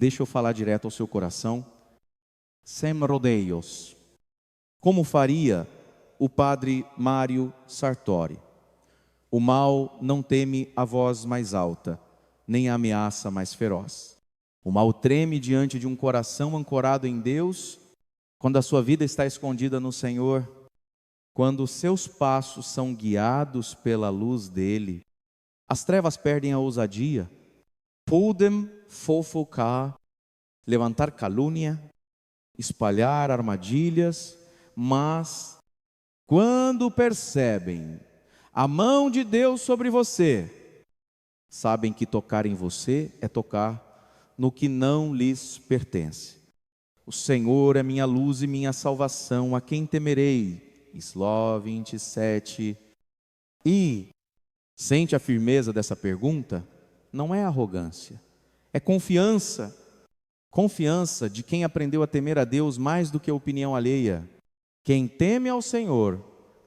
Deixa eu falar direto ao seu coração. Sem rodeios. Como faria o padre Mário Sartori? O mal não teme a voz mais alta, nem a ameaça mais feroz. O mal treme diante de um coração ancorado em Deus, quando a sua vida está escondida no Senhor, quando os seus passos são guiados pela luz dele. As trevas perdem a ousadia, podem fofocar, levantar calúnia, espalhar armadilhas, mas quando percebem a mão de Deus sobre você, sabem que tocar em você é tocar no que não lhes pertence. O Senhor é minha luz e minha salvação, a quem temerei? Sló 27. E sente a firmeza dessa pergunta? Não é arrogância, é confiança. Confiança de quem aprendeu a temer a Deus mais do que a opinião alheia. Quem teme ao Senhor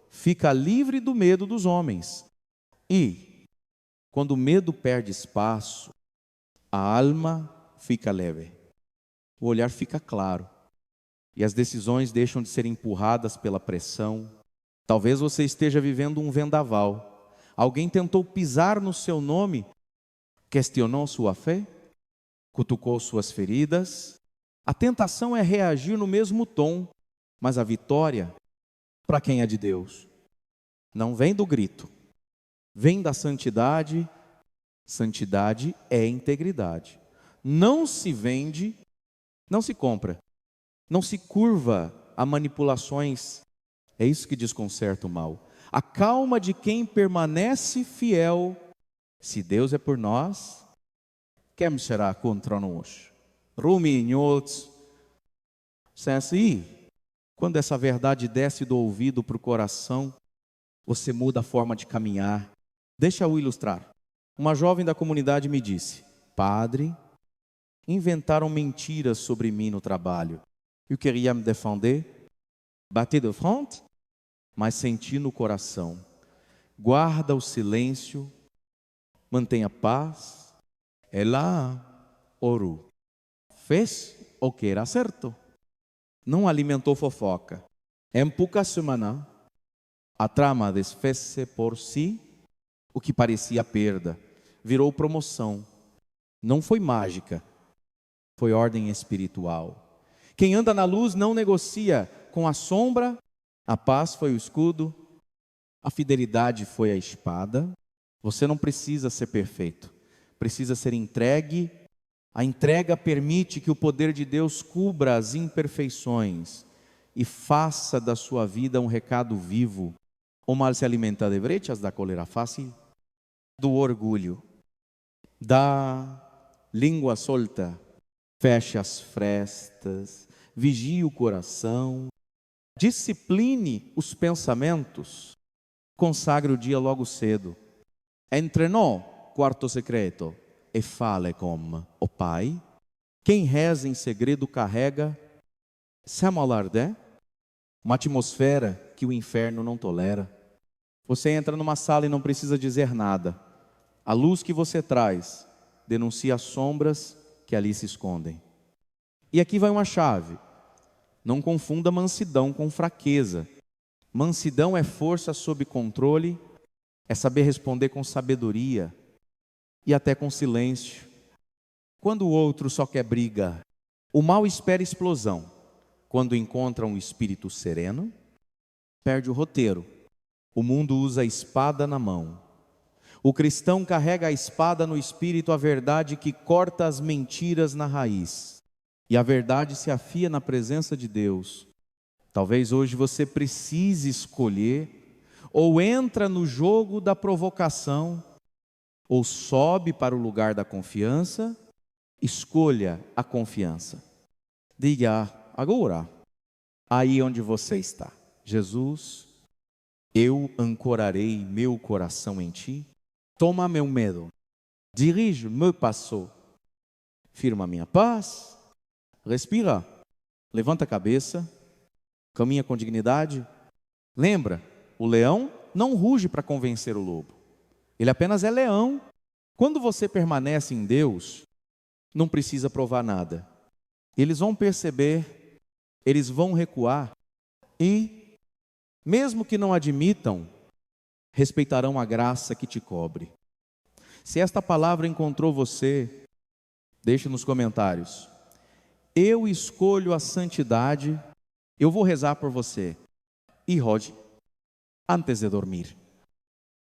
fica livre do medo dos homens. E, quando o medo perde espaço, a alma fica leve. O olhar fica claro. E as decisões deixam de ser empurradas pela pressão. Talvez você esteja vivendo um vendaval. Alguém tentou pisar no seu nome, questionou sua fé, cutucou suas feridas. A tentação é reagir no mesmo tom, mas a vitória, para quem é de Deus, não vem do grito, vem da santidade. Santidade é integridade. Não se vende, não se compra, não se curva a manipulações. É isso que desconcerta o mal. A calma de quem permanece fiel. Se Deus é por nós, quem será contra nós? Rumi ignotos. Assim, quando essa verdade desce do ouvido para o coração, você muda a forma de caminhar. Deixa eu ilustrar. Uma jovem da comunidade me disse: padre, inventaram mentiras sobre mim no trabalho. Eu queria me defender, bater de frente, mas senti no coração: guarda o silêncio, mantenha paz. Ela orou, fez o que era certo, não alimentou fofoca. Em poucas semanas, a trama desfez-se por si. O que parecia perda virou promoção. Não foi mágica, foi ordem espiritual. Quem anda na luz não negocia com a sombra. A paz foi o escudo, a fidelidade foi a espada. Você não precisa ser perfeito, precisa ser entregue. A entrega permite que o poder de Deus cubra as imperfeições e faça da sua vida um recado vivo. O mal se alimenta de brechas da cólera fácil, do orgulho, da língua solta. Feche as frestas, vigie o coração, discipline os pensamentos, consagre o dia logo cedo. Entre no quarto secreto e fale com o Pai. Quem reza em segredo carrega, sem alarde, uma atmosfera que o inferno não tolera. Você entra numa sala e não precisa dizer nada. A luz que você traz denuncia as sombras que ali se escondem. E aqui vai uma chave. Não confunda mansidão com fraqueza. Mansidão é força sob controle, é saber responder com sabedoria e até com silêncio. Quando o outro só quer briga, o mal espera explosão. Quando encontra um espírito sereno, perde o roteiro. O mundo usa a espada na mão. O cristão carrega a espada no espírito, a verdade que corta as mentiras na raiz. E a verdade se afia na presença de Deus. Talvez hoje você precise escolher, ou entra no jogo da provocação, ou sobe para o lugar da confiança. Escolha a confiança. Diga agora, aí onde você está: Jesus, eu ancorarei meu coração em Ti. Toma meu medo, dirige meu passo, firma minha paz. Respira, levanta a cabeça, caminha com dignidade. Lembra, o leão não ruge para convencer o lobo, ele apenas é leão. Quando você permanece em Deus, não precisa provar nada. Eles vão perceber, eles vão recuar e, mesmo que não admitam, respeitarão a graça que te cobre. Se esta palavra encontrou você, deixe nos comentários. Eu escolho a santidade, eu vou rezar por você. E hoje, antes de dormir,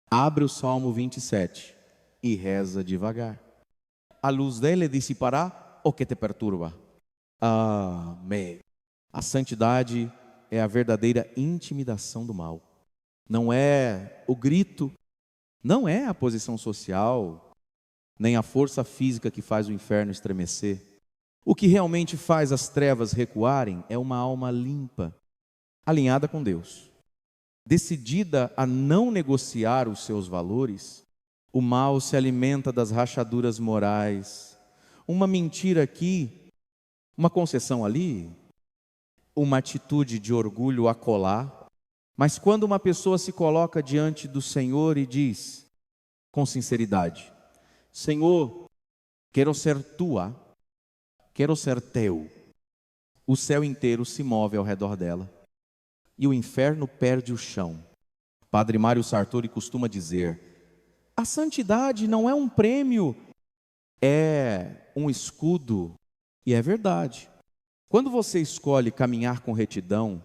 abre o Salmo 27 e reza devagar. A luz dele dissipará o que te perturba. Amém. A santidade é a verdadeira intimidação do mal. Não é o grito, não é a posição social, nem a força física que faz o inferno estremecer. O que realmente faz as trevas recuarem é uma alma limpa, alinhada com Deus, decidida a não negociar os seus valores. O mal se alimenta das rachaduras morais, uma mentira aqui, uma concessão ali, uma atitude de orgulho acolá. Mas quando uma pessoa se coloca diante do Senhor e diz, com sinceridade, Senhor, quero ser tua, quero ser teu, o céu inteiro se move ao redor dela e o inferno perde o chão. Padre Mário Sartori costuma dizer, a santidade não é um prêmio, é um escudo. E é verdade. Quando você escolhe caminhar com retidão,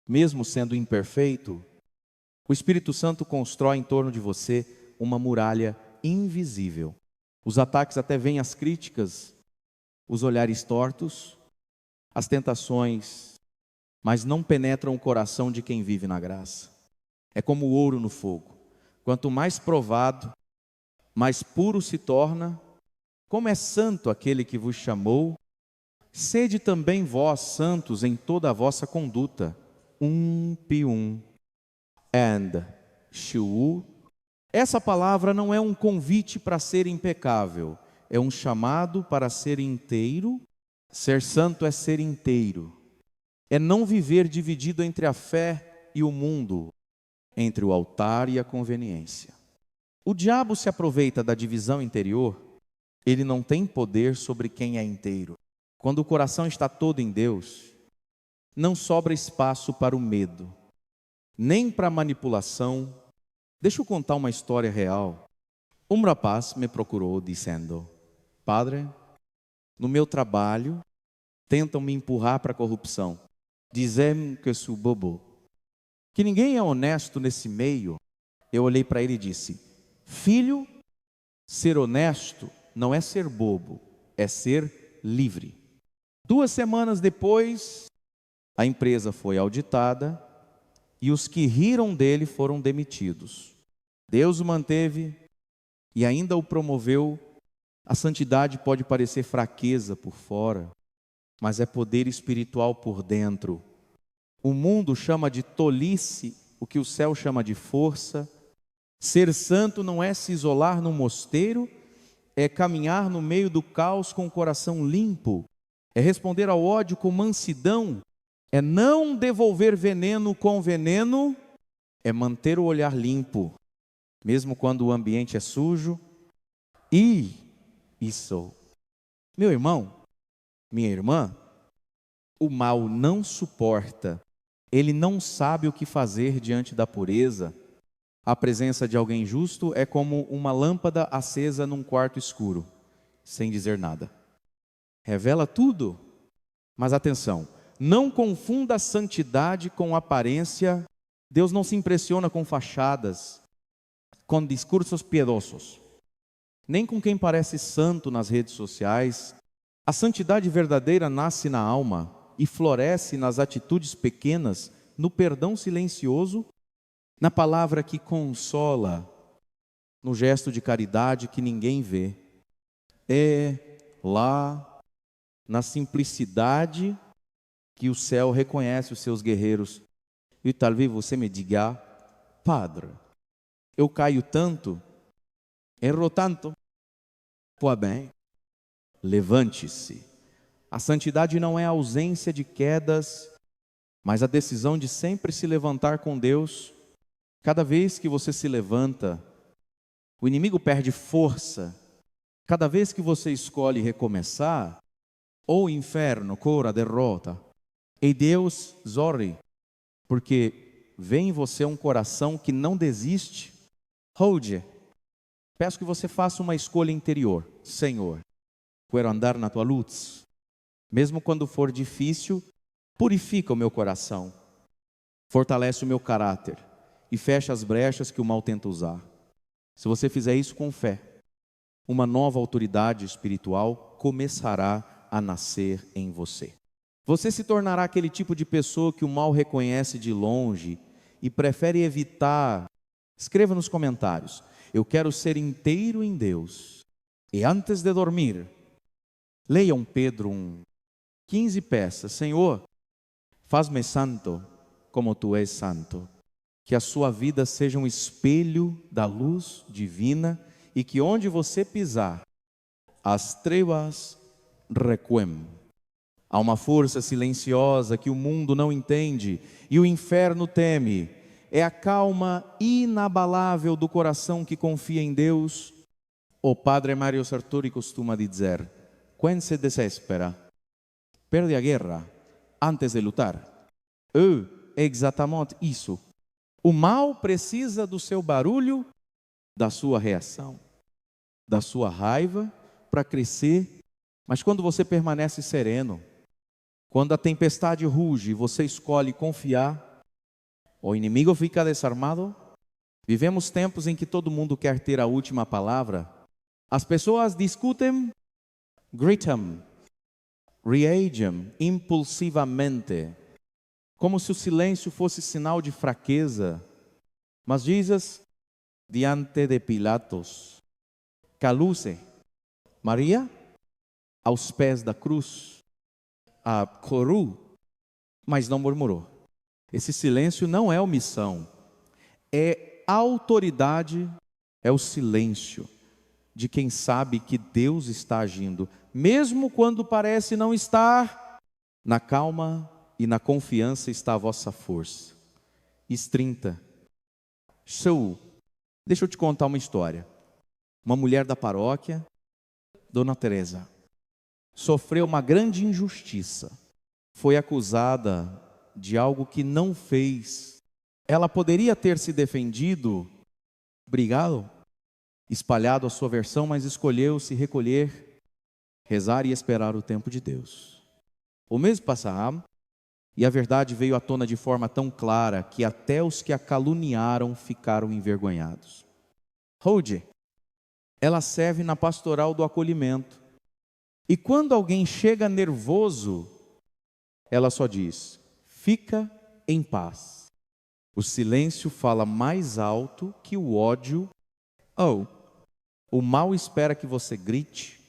mesmo sendo imperfeito, o Espírito Santo constrói em torno de você uma muralha invisível. Os ataques até vêm, as críticas, os olhares tortos, as tentações, mas não penetram o coração de quem vive na graça. É como o ouro no fogo. Quanto mais provado, mais puro se torna. Como é santo aquele que vos chamou, sede também vós santos em toda a vossa conduta. Pium and shu. Essa palavra não é um convite para ser impecável, é um chamado para ser inteiro. Ser santo é ser inteiro, é não viver dividido entre a fé e o mundo, entre o altar e a conveniência. O diabo se aproveita da divisão interior, ele não tem poder sobre quem é inteiro. Quando o coração está todo em Deus, não sobra espaço para o medo, nem para a manipulação. Deixa eu contar uma história real. Um rapaz me procurou dizendo, Padre, no meu trabalho, tentam me empurrar para a corrupção. Dizem que sou bobo, que ninguém é honesto nesse meio. Eu olhei para ele e disse, filho, ser honesto não é ser bobo, é ser livre. 2 semanas depois, a empresa foi auditada e os que riram dele foram demitidos. Deus o manteve e ainda o promoveu. A santidade pode parecer fraqueza por fora, mas é poder espiritual por dentro. O mundo chama de tolice o que o céu chama de força. Ser santo não é se isolar num mosteiro, é caminhar no meio do caos com o coração limpo, é responder ao ódio com mansidão, é não devolver veneno com veneno, é manter o olhar limpo, mesmo quando o ambiente é sujo. E isso, meu irmão, minha irmã, o mal não suporta, ele não sabe o que fazer diante da pureza. A presença de alguém justo é como uma lâmpada acesa num quarto escuro, sem dizer nada. Revela tudo, mas atenção, não confunda a santidade com aparência. Deus não se impressiona com fachadas, com discursos piedosos, nem com quem parece santo nas redes sociais. A santidade verdadeira nasce na alma e floresce nas atitudes pequenas, no perdão silencioso, na palavra que consola, no gesto de caridade que ninguém vê. É lá, na simplicidade, que o céu reconhece os seus guerreiros. E talvez você me diga, Padre, eu caio tanto, erro tanto. Pois bem, levante-se. A santidade não é a ausência de quedas, mas a decisão de sempre se levantar com Deus. Cada vez que você se levanta, o inimigo perde força Cada vez que você escolhe recomeçar, ou inferno, cora, derrota, e Deus zorre, porque vem em você um coração que não desiste. Hold, peço que você faça uma escolha interior. Senhor, quero andar na tua luz. Mesmo quando for difícil, purifica o meu coração, fortalece o meu caráter e fecha as brechas que o mal tenta usar. Se você fizer isso com fé, uma nova autoridade espiritual começará a nascer em você. Você se tornará aquele tipo de pessoa que o mal reconhece de longe e prefere evitar. Escreva nos comentários: eu quero ser inteiro em Deus. E antes de dormir, leiam Pedro 1:15 peças. Senhor, faz-me santo como tu és santo. Que a sua vida seja um espelho da luz divina e que onde você pisar, as trevas recuem. Há uma força silenciosa que o mundo não entende e o inferno teme. É a calma inabalável do coração que confia em Deus. O padre Mário Sartori costuma dizer: quem se desespera perde a guerra antes de lutar. É exatamente isso. O mal precisa do seu barulho, da sua reação, da sua raiva para crescer. Mas quando você permanece sereno, quando a tempestade ruge e você escolhe confiar, o inimigo fica desarmado. Vivemos tempos em que todo mundo quer ter a última palavra. As pessoas discutem, gritam, reagem impulsivamente, como se o silêncio fosse sinal de fraqueza. Mas Jesus, diante de Pilatos, calou-se. Maria, aos pés da cruz, corou, mas não murmurou. Esse silêncio não é omissão, é autoridade, é o silêncio de quem sabe que Deus está agindo, mesmo quando parece não estar. Na calma e na confiança está a vossa força. 30. Deixa eu te contar uma história. Uma mulher da paróquia, Dona Teresa, sofreu uma grande injustiça. Foi acusada de algo que não fez. Ela poderia ter se defendido, brigado, espalhado a sua versão, mas escolheu se recolher, rezar e esperar o tempo de Deus. O mês passava e a verdade veio à tona de forma tão clara que até os que a caluniaram ficaram envergonhados. Hold, ela serve na pastoral do acolhimento. E quando alguém chega nervoso, ela só diz: fica em paz. O silêncio fala mais alto que o ódio. O mal espera que você grite,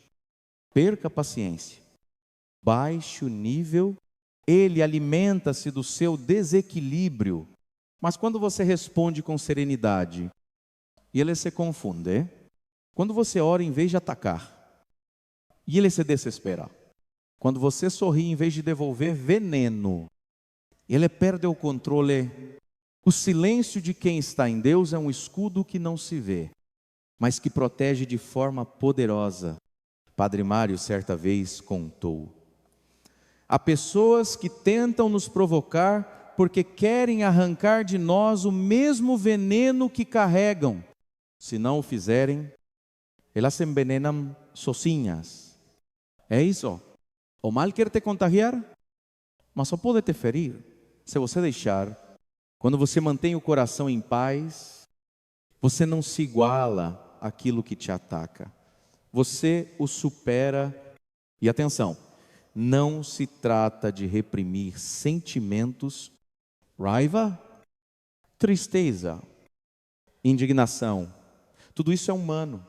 perca a paciência, baixe o nível. Ele alimenta-se do seu desequilíbrio. Mas quando você responde com serenidade, e ele se confunde. Quando você ora em vez de atacar, e ele se desespera. Quando você sorri em vez de devolver veneno, ele perde o controle. O silêncio de quem está em Deus é um escudo que não se vê, mas que protege de forma poderosa. Padre Mário certa vez contou: há pessoas que tentam nos provocar porque querem arrancar de nós o mesmo veneno que carregam. Se não o fizerem, elas se envenenam sozinhas. É isso. O mal quer te contagiar, mas só pode te ferir se você deixar. Quando você mantém o coração em paz, você não se iguala àquilo que te ataca. Você o supera. E atenção, não se trata de reprimir sentimentos, raiva, tristeza, indignação. Tudo isso é humano.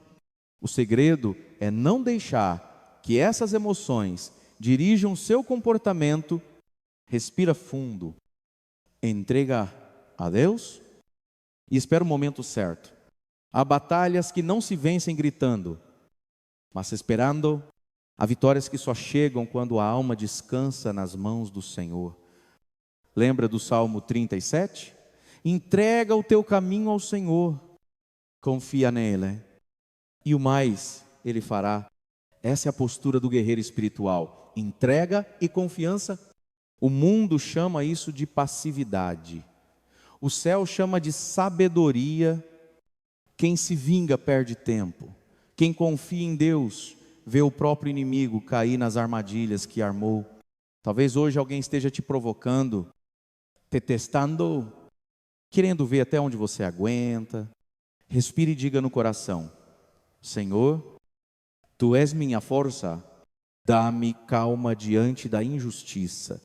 O segredo é não deixar que essas emoções dirijam seu comportamento. Respira fundo, entrega a Deus e espera o momento certo. Há batalhas que não se vencem gritando, mas esperando. Há vitórias que só chegam quando a alma descansa nas mãos do Senhor. Lembra do Salmo 37? Entrega o teu caminho ao Senhor, confia nele, e o mais Ele fará. Essa é a postura do guerreiro espiritual. Entrega e confiança. O mundo chama isso de passividade. O céu chama de sabedoria. Quem se vinga perde tempo. Quem confia em Deus vê o próprio inimigo cair nas armadilhas que armou. Talvez hoje alguém esteja te provocando, te testando, querendo ver até onde você aguenta. Respire e diga no coração: Senhor, Tu és minha força, dá-me calma diante da injustiça,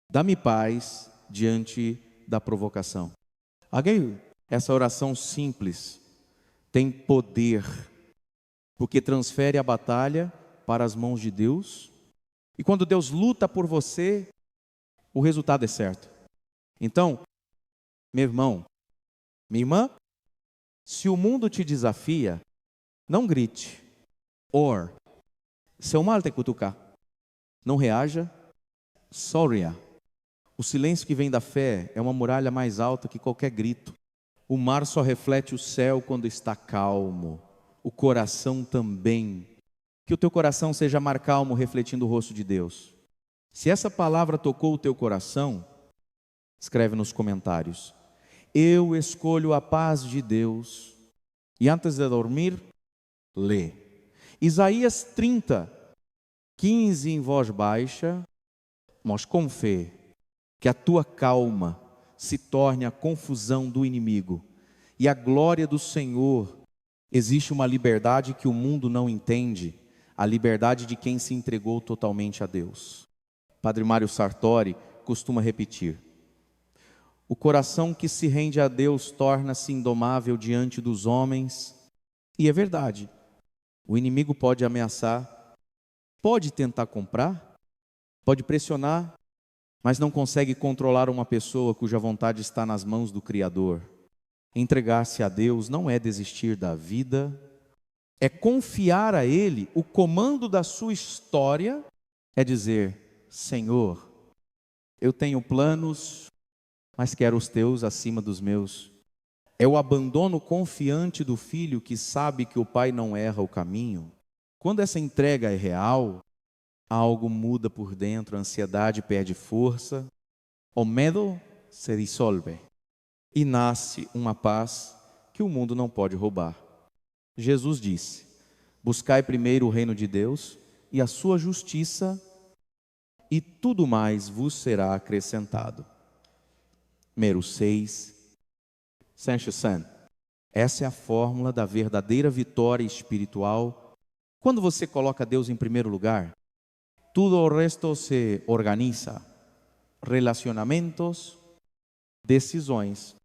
dá-me paz diante da provocação. Essa oração simples tem poder, porque transfere a batalha para as mãos de Deus, e quando Deus luta por você, o resultado é certo. Então, meu irmão, minha irmã, se o mundo te desafia, não grite. Or, seu mal te cutucar. Não reaja, só ria. O silêncio que vem da fé é uma muralha mais alta que qualquer grito. O mar só reflete o céu quando está calmo. O coração também. Que o teu coração seja mar calmo, refletindo o rosto de Deus. Se essa palavra tocou o teu coração, escreve nos comentários: eu escolho a paz de Deus. E antes de dormir, lê Isaías 30, 15 em voz baixa, mas com fé, que a tua calma se torne a confusão do inimigo, e a glória do Senhor. Existe uma liberdade que o mundo não entende, a liberdade de quem se entregou totalmente a Deus. Padre Mário Sartori costuma repetir: o coração que se rende a Deus torna-se indomável diante dos homens. E é verdade. O inimigo pode ameaçar, pode tentar comprar, pode pressionar, mas não consegue controlar uma pessoa cuja vontade está nas mãos do Criador. Entregar-se a Deus não é desistir da vida, é confiar a Ele o comando da sua história, é dizer: Senhor, eu tenho planos, mas quero os teus acima dos meus. É o abandono confiante do filho que sabe que o pai não erra o caminho. Quando essa entrega é real, algo muda por dentro, a ansiedade perde força, o medo se dissolve e nasce uma paz que o mundo não pode roubar. Jesus disse: buscai primeiro o reino de Deus e a sua justiça, e tudo mais vos será acrescentado. Número 6. Saint-Just. Essa é a fórmula da verdadeira vitória espiritual. Quando você coloca Deus em primeiro lugar, tudo o resto se organiza. Relacionamentos, decisões,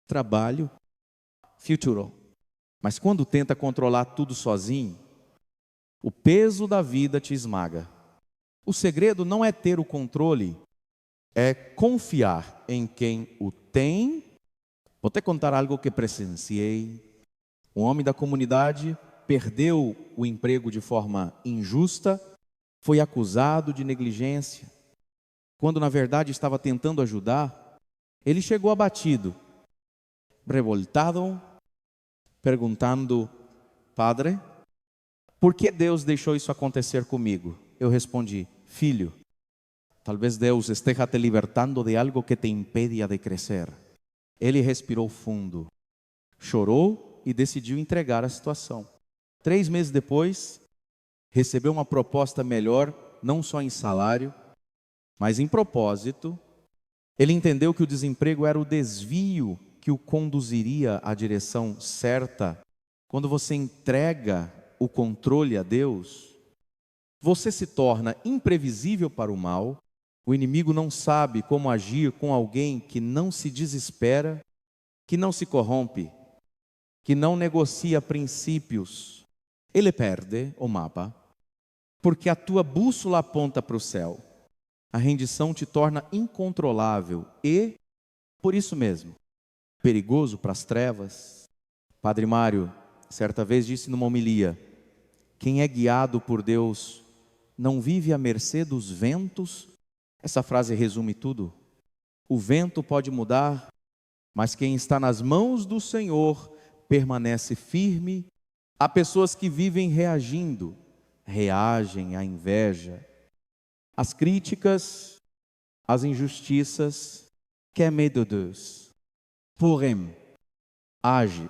trabalho, futuro. Mas quando tenta controlar tudo sozinho, o peso da vida te esmaga. O segredo não é ter o controle, é confiar em quem o tem. Vou te contar algo que presenciei. Um homem da comunidade perdeu o emprego de forma injusta, foi acusado de negligência, quando na verdade estava tentando ajudar. Ele chegou abatido, revoltado, perguntando: Padre, por que Deus deixou isso acontecer comigo? Eu respondi: filho, talvez Deus esteja te libertando de algo que te impedia de crescer. Ele respirou fundo, chorou e decidiu entregar a situação. 3 meses depois, recebeu uma proposta melhor, não só em salário, mas em propósito. Ele entendeu que o desemprego era o desvio que o conduziria à direção certa. Quando você entrega o controle a Deus, você se torna imprevisível para o mal. O inimigo não sabe como agir com alguém que não se desespera, que não se corrompe, que não negocia princípios. Ele perde o mapa, porque a tua bússola aponta para o céu. A rendição te torna incontrolável e, por isso mesmo, perigoso para as trevas. Padre Mário, certa vez disse numa homilia: quem é guiado por Deus não vive à mercê dos ventos. Essa frase resume tudo. O vento pode mudar, mas quem está nas mãos do Senhor permanece firme, Há pessoas que vivem reagem à inveja, às críticas, às injustiças. Que medo de Deus. Porém, age,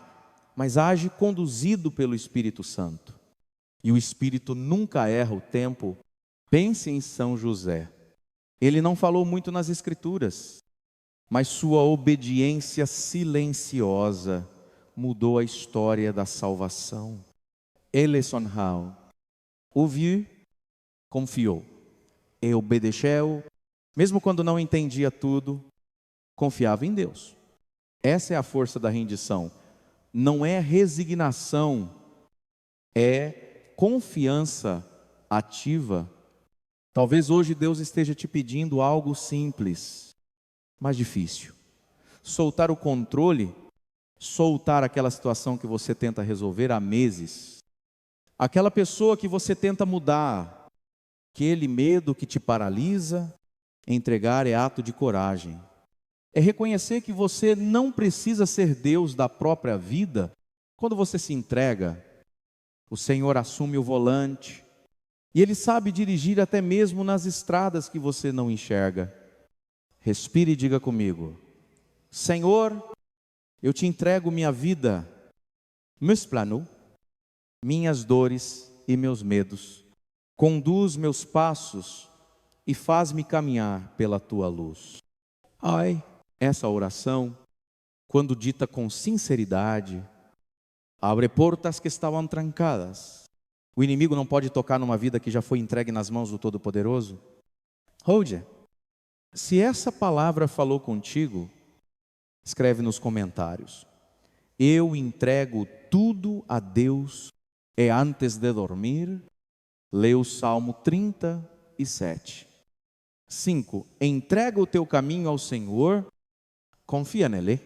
mas age conduzido pelo Espírito Santo. E o Espírito nunca erra o tempo. Pense em São José. Ele não falou muito nas Escrituras, mas sua obediência silenciosa mudou a história da salvação. Ele ouviu, confiou e obedeceu, mesmo quando não entendia tudo, confiava em Deus. Essa é a força da rendição. Não é resignação, é confiança ativa. Talvez hoje Deus esteja te pedindo algo simples, mas difícil. Soltar o controle, soltar aquela situação que você tenta resolver há meses. Aquela pessoa que você tenta mudar, aquele medo que te paralisa. Entregar é ato de coragem. É reconhecer que você não precisa ser Deus da própria vida. Quando você se entrega, o Senhor assume o volante. E Ele sabe dirigir até mesmo nas estradas que você não enxerga. Respire e diga comigo: Senhor, eu te entrego minha vida, meus planos, minhas dores e meus medos. Conduz meus passos e faz-me caminhar pela tua luz. Ai, essa oração, quando dita com sinceridade, abre portas que estavam trancadas. O inimigo não pode tocar numa vida que já foi entregue nas mãos do Todo-Poderoso. Hoje, se essa palavra falou contigo, escreve nos comentários: eu entrego tudo a Deus e antes de dormir, lê o Salmo 37. 5. Entrega o teu caminho ao Senhor, confia nele,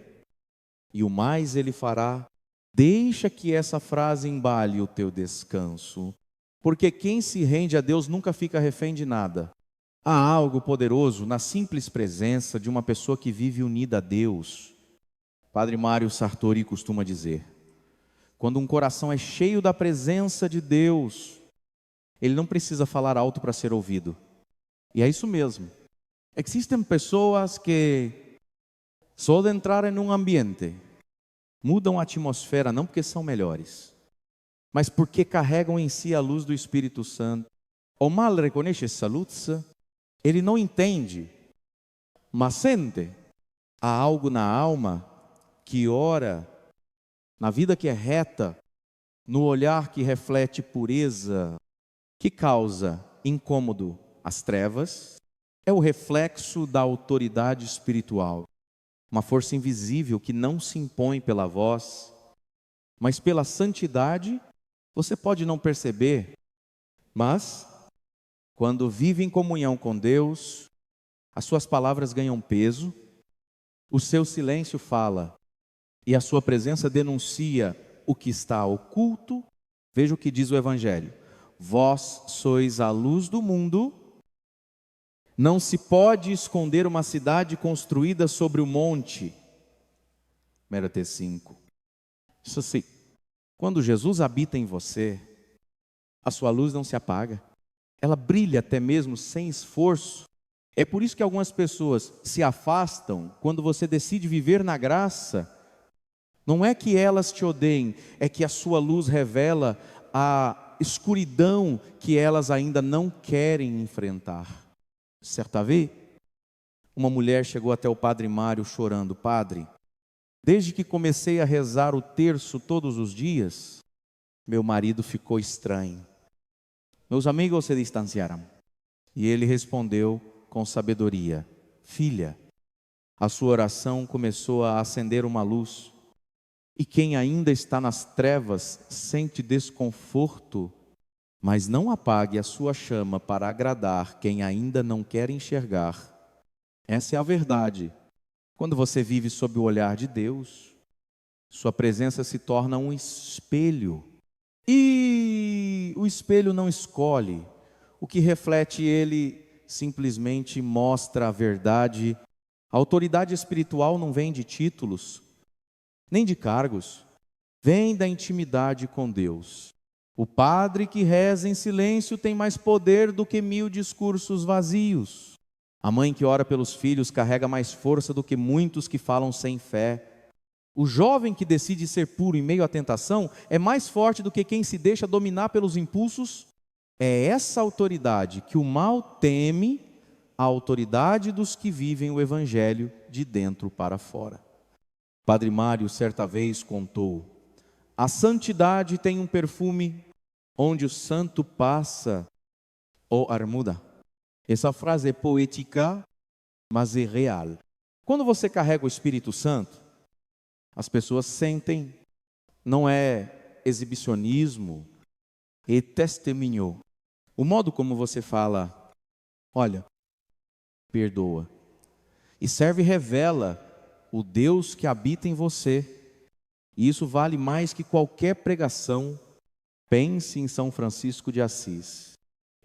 e o mais Ele fará. Deixa que essa frase embale o teu descanso, porque quem se rende a Deus nunca fica refém de nada. Há algo poderoso na simples presença de uma pessoa que vive unida a Deus. Padre Mário Sartori costuma dizer: quando um coração é cheio da presença de Deus, ele não precisa falar alto para ser ouvido. E é isso mesmo. Existem pessoas que só de entrar em um ambiente mudam a atmosfera, não porque são melhores, mas porque carregam em si a luz do Espírito Santo. O mal reconhece essa luz, ele não entende, mas sente. Há algo na alma que ora, na vida que é reta, no olhar que reflete pureza, que causa incômodo às trevas. É o reflexo da autoridade espiritual, uma força invisível que não se impõe pela voz, mas pela santidade. Você pode não perceber, mas quando vive em comunhão com Deus, as suas palavras ganham peso, o seu silêncio fala e a sua presença denuncia o que está oculto. Veja o que diz o Evangelho: vós sois a luz do mundo. Não se pode esconder uma cidade construída sobre o monte. Mateus 5. Isso assim, quando Jesus habita em você, a sua luz não se apaga. Ela brilha até mesmo sem esforço. É por isso que algumas pessoas se afastam quando você decide viver na graça. Não é que elas te odeiem, é que a sua luz revela a escuridão que elas ainda não querem enfrentar. Certa vez, uma mulher chegou até o Padre Mário chorando: Padre, desde que comecei a rezar o terço todos os dias, meu marido ficou estranho. Meus amigos se distanciaram. E ele respondeu com sabedoria: filha, a sua oração começou a acender uma luz. E quem ainda está nas trevas sente desconforto, mas não apague a sua chama para agradar quem ainda não quer enxergar. Essa é a verdade. Quando você vive sob o olhar de Deus, sua presença se torna um espelho. E o espelho não escolhe. O que reflete ele simplesmente mostra a verdade. A autoridade espiritual não vem de títulos, nem de cargos. vem da intimidade com Deus. O padre que reza em silêncio tem mais poder do que 1000 discursos vazios. A mãe que ora pelos filhos carrega mais força do que muitos que falam sem fé. O jovem que decide ser puro em meio à tentação é mais forte do que quem se deixa dominar pelos impulsos. É essa autoridade que o mal teme, a autoridade dos que vivem o evangelho de dentro para fora. Padre Mário certa vez contou: a santidade tem um perfume onde o santo passa, ou armuda. Essa frase é poética, mas é real. Quando você carrega o Espírito Santo, as pessoas sentem, não é exibicionismo, é testemunho. O modo como você fala, olha, perdoa. E serve e revela o Deus que habita em você. E isso vale mais que qualquer pregação. Pense em São Francisco de Assis.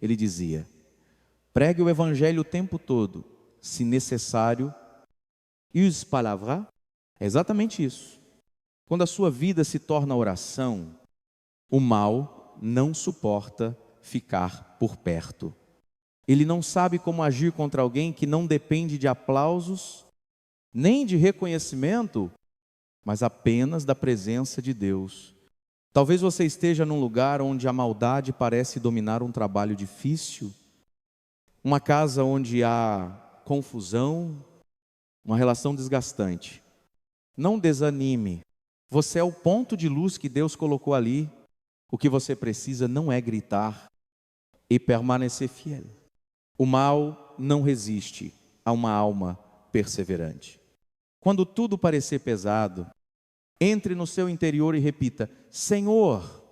Ele dizia: pregue o evangelho o tempo todo, se necessário, use palavra. É exatamente isso. Quando a sua vida se torna oração, o mal não suporta ficar por perto. Ele não sabe como agir contra alguém que não depende de aplausos, nem de reconhecimento, mas apenas da presença de Deus. Talvez você esteja num lugar onde a maldade parece dominar um trabalho difícil, uma casa onde há confusão, uma relação desgastante. Não desanime. Você é o ponto de luz que Deus colocou ali. O que você precisa não é gritar e permanecer fiel. O mal não resiste a uma alma perseverante. Quando tudo parecer pesado, entre no seu interior e repita: Senhor,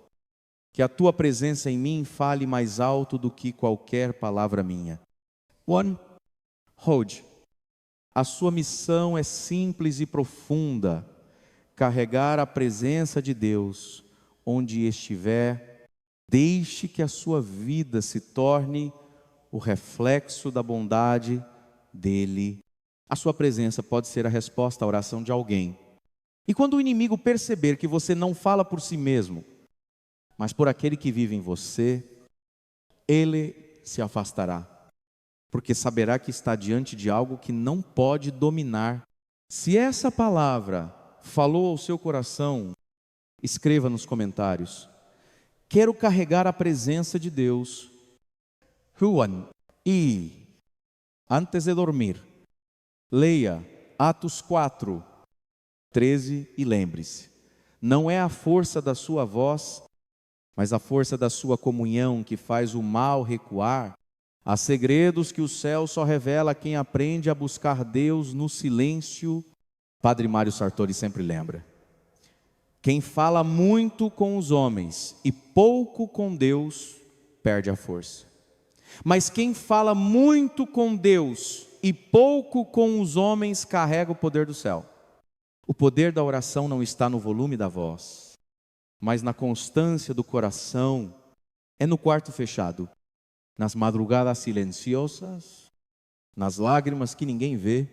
que a tua presença em mim fale mais alto do que qualquer palavra minha. Hold. A sua missão é simples e profunda: carregar a presença de Deus onde estiver. Deixe que a sua vida se torne o reflexo da bondade dele. A sua presença pode ser a resposta à oração de alguém. E quando o inimigo perceber que você não fala por si mesmo, mas por aquele que vive em você, ele se afastará, porque saberá que está diante de algo que não pode dominar. Se essa palavra falou ao seu coração, escreva nos comentários: quero carregar a presença de Deus. Juan, e antes de dormir, leia Atos 4:13 e lembre-se: não é a força da sua voz, mas a força da sua comunhão que faz o mal recuar. Há segredos que o céu só revela a quem aprende a buscar Deus no silêncio. Padre Mário Sartori sempre lembra: quem fala muito com os homens e pouco com Deus, perde a força. Mas quem fala muito com Deus e pouco com os homens, carrega o poder do céu. O poder da oração não está no volume da voz, mas na constância do coração. É no quarto fechado, nas madrugadas silenciosas, nas lágrimas que ninguém vê,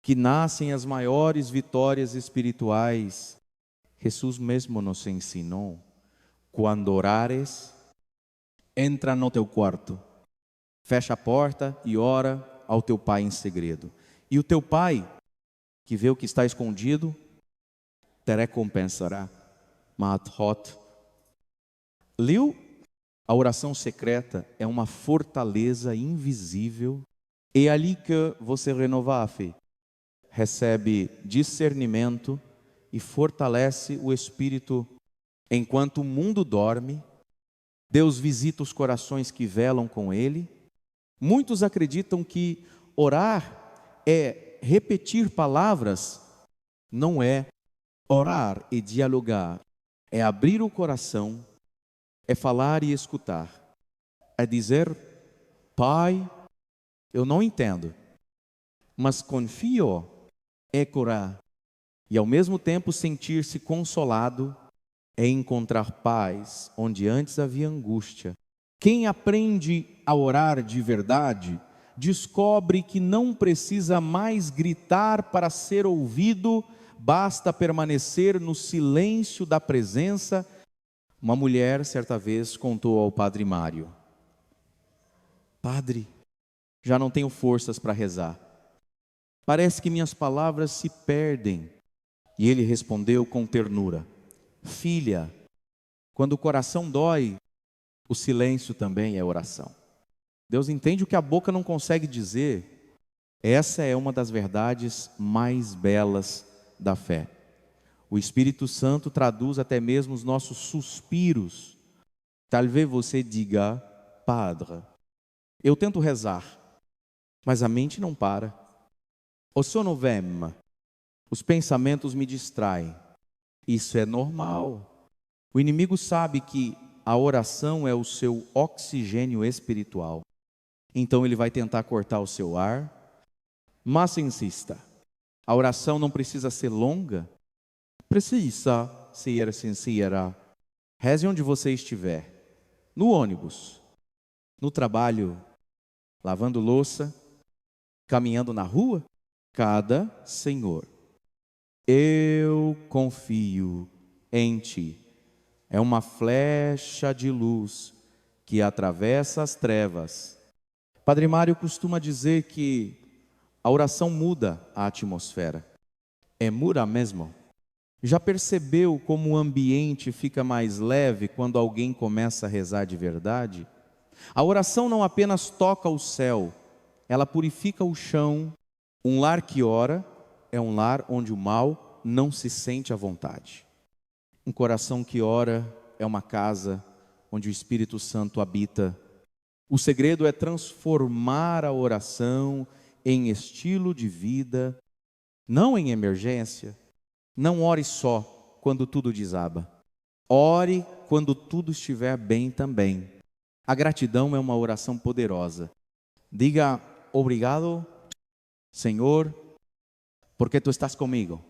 que nascem as maiores vitórias espirituais. Jesus mesmo nos ensinou: quando orares, entra no teu quarto, fecha a porta e ora ao teu pai em segredo. E o teu pai, que vê o que está escondido, te recompensará. Mathot. Leu? A oração secreta é uma fortaleza invisível. É ali que você renova a fé, recebe discernimento e fortalece o espírito. Enquanto o mundo dorme, Deus visita os corações que velam com Ele. Muitos acreditam que orar é repetir palavras. Não é. Orar e dialogar é abrir o coração, é falar e escutar, é dizer: Pai, eu não entendo, mas confio. É curar. E ao mesmo tempo sentir-se consolado, é encontrar paz onde antes havia angústia. Quem aprende a orar de verdade, descobre que não precisa mais gritar para ser ouvido, basta permanecer no silêncio da presença. Uma mulher, certa vez, contou ao Padre Mário: Padre, já não tenho forças para rezar. Parece que minhas palavras se perdem. E ele respondeu com ternura: Filha, quando o coração dói, o silêncio também é oração. Deus entende o que a boca não consegue dizer. Essa é uma das verdades mais belas da fé. O Espírito Santo traduz até mesmo os nossos suspiros. Talvez você diga: Padre, eu tento rezar, mas a mente não para. O sono vem, os pensamentos me distraem. Isso é normal. O inimigo sabe que a oração é o seu oxigênio espiritual. Então ele vai tentar cortar o seu ar. Mas insista, a oração não precisa ser longa, precisa ser sincera. Reze onde você estiver, no ônibus, no trabalho, lavando louça, caminhando na rua. Cada Senhor, eu confio em Ti. É uma flecha de luz que atravessa as trevas. Padre Mário costuma dizer que a oração muda a atmosfera. É muda mesmo. Já percebeu como o ambiente fica mais leve quando alguém começa a rezar de verdade? A oração não apenas toca o céu, ela purifica o chão. Um lar que ora é um lar onde o mal não se sente à vontade. Um coração que ora é uma casa onde o Espírito Santo habita. O segredo é transformar a oração em estilo de vida, não em emergência. Não ore só quando tudo desaba. Ore quando tudo estiver bem também. A gratidão é uma oração poderosa. Diga: obrigado, Senhor, porque Tu estás comigo.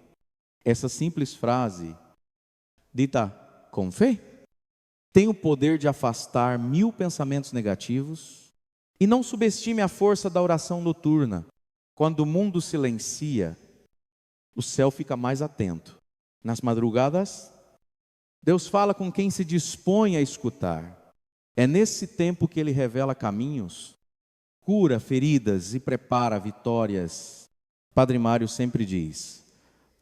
Essa simples frase, dita com fé, tem o poder de afastar 1000 pensamentos negativos. E não subestime a força da oração noturna. Quando o mundo silencia, o céu fica mais atento. Nas madrugadas, Deus fala com quem se dispõe a escutar. É nesse tempo que Ele revela caminhos, cura feridas e prepara vitórias. Padre Mário sempre diz: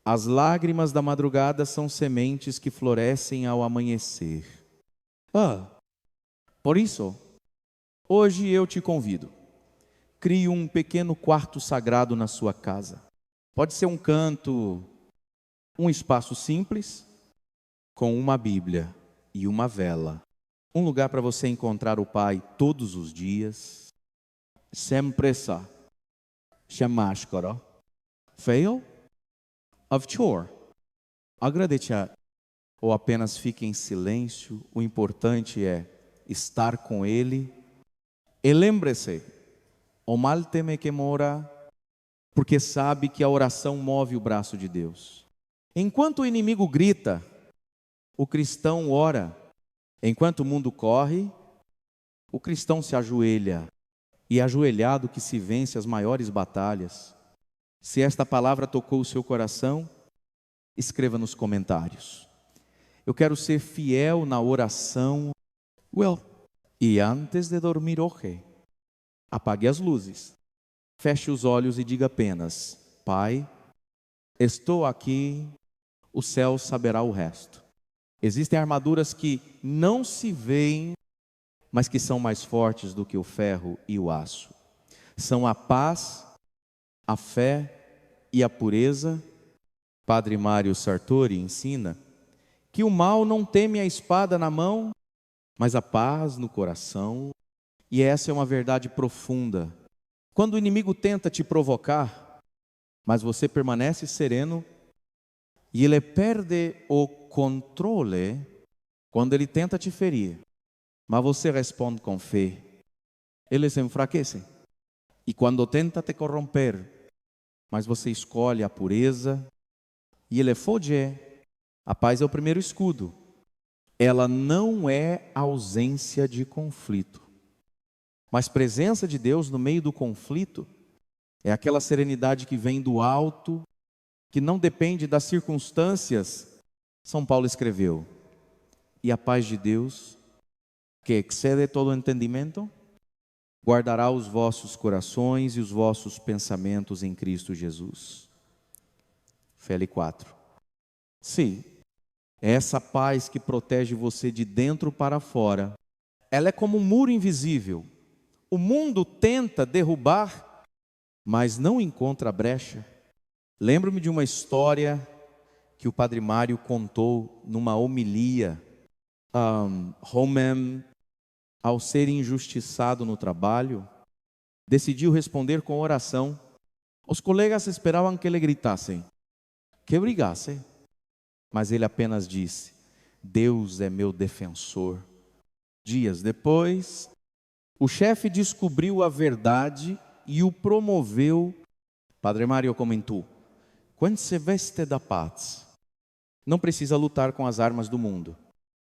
as lágrimas da madrugada são sementes que florescem ao amanhecer. Por isso, hoje eu te convido. Crie um pequeno quarto sagrado na sua casa. Pode ser um canto, um espaço simples, com uma Bíblia e uma vela. Um lugar para você encontrar o Pai todos os dias. Sempre sa. Shamaskara. Fail of chore. Agradecer ou apenas fique em silêncio. O importante é estar com Ele. E lembre-se, o mal teme que mora, porque sabe que a oração move o braço de Deus. Enquanto o inimigo grita, o cristão ora. Enquanto o mundo corre, o cristão se ajoelha. E é ajoelhado que se vence as maiores batalhas. Se esta palavra tocou o seu coração, escreva nos comentários. Eu quero ser fiel na oração. E antes de dormir hoje, apague as luzes, feche os olhos e diga apenas: Pai, estou aqui, o céu saberá o resto. Existem armaduras que não se veem, mas que são mais fortes do que o ferro e o aço. São a paz, a fé e a pureza. Padre Mário Sartori ensina que o mal não teme a espada na mão, mas a paz no coração. E essa é uma verdade profunda. Quando o inimigo tenta te provocar, mas você permanece sereno, e ele perde o controle quando ele tenta te ferir, mas você responde com fé, ele se enfraquece. E quando tenta te corromper, mas você escolhe a pureza, e ele foge. A paz é o primeiro escudo. Ela não é ausência de conflito, mas presença de Deus no meio do conflito. É aquela serenidade que vem do alto que não depende das circunstâncias, São Paulo escreveu: e a paz de Deus, que excede todo entendimento, guardará os vossos corações e os vossos pensamentos em Cristo Jesus. Feli 4. Sim, é essa paz que protege você de dentro para fora. Ela é como um muro invisível. O mundo tenta derrubar, mas não encontra brecha. Lembro-me de uma história que o Padre Mário contou numa homilia. Romem, ao ser injustiçado no trabalho, decidiu responder com oração. Os colegas esperavam que ele gritasse, que brigasse, mas ele apenas disse: Deus é meu defensor. Dias depois, o chefe descobriu a verdade e o promoveu. Padre Mário comentou: quando se veste da paz, não precisa lutar com as armas do mundo.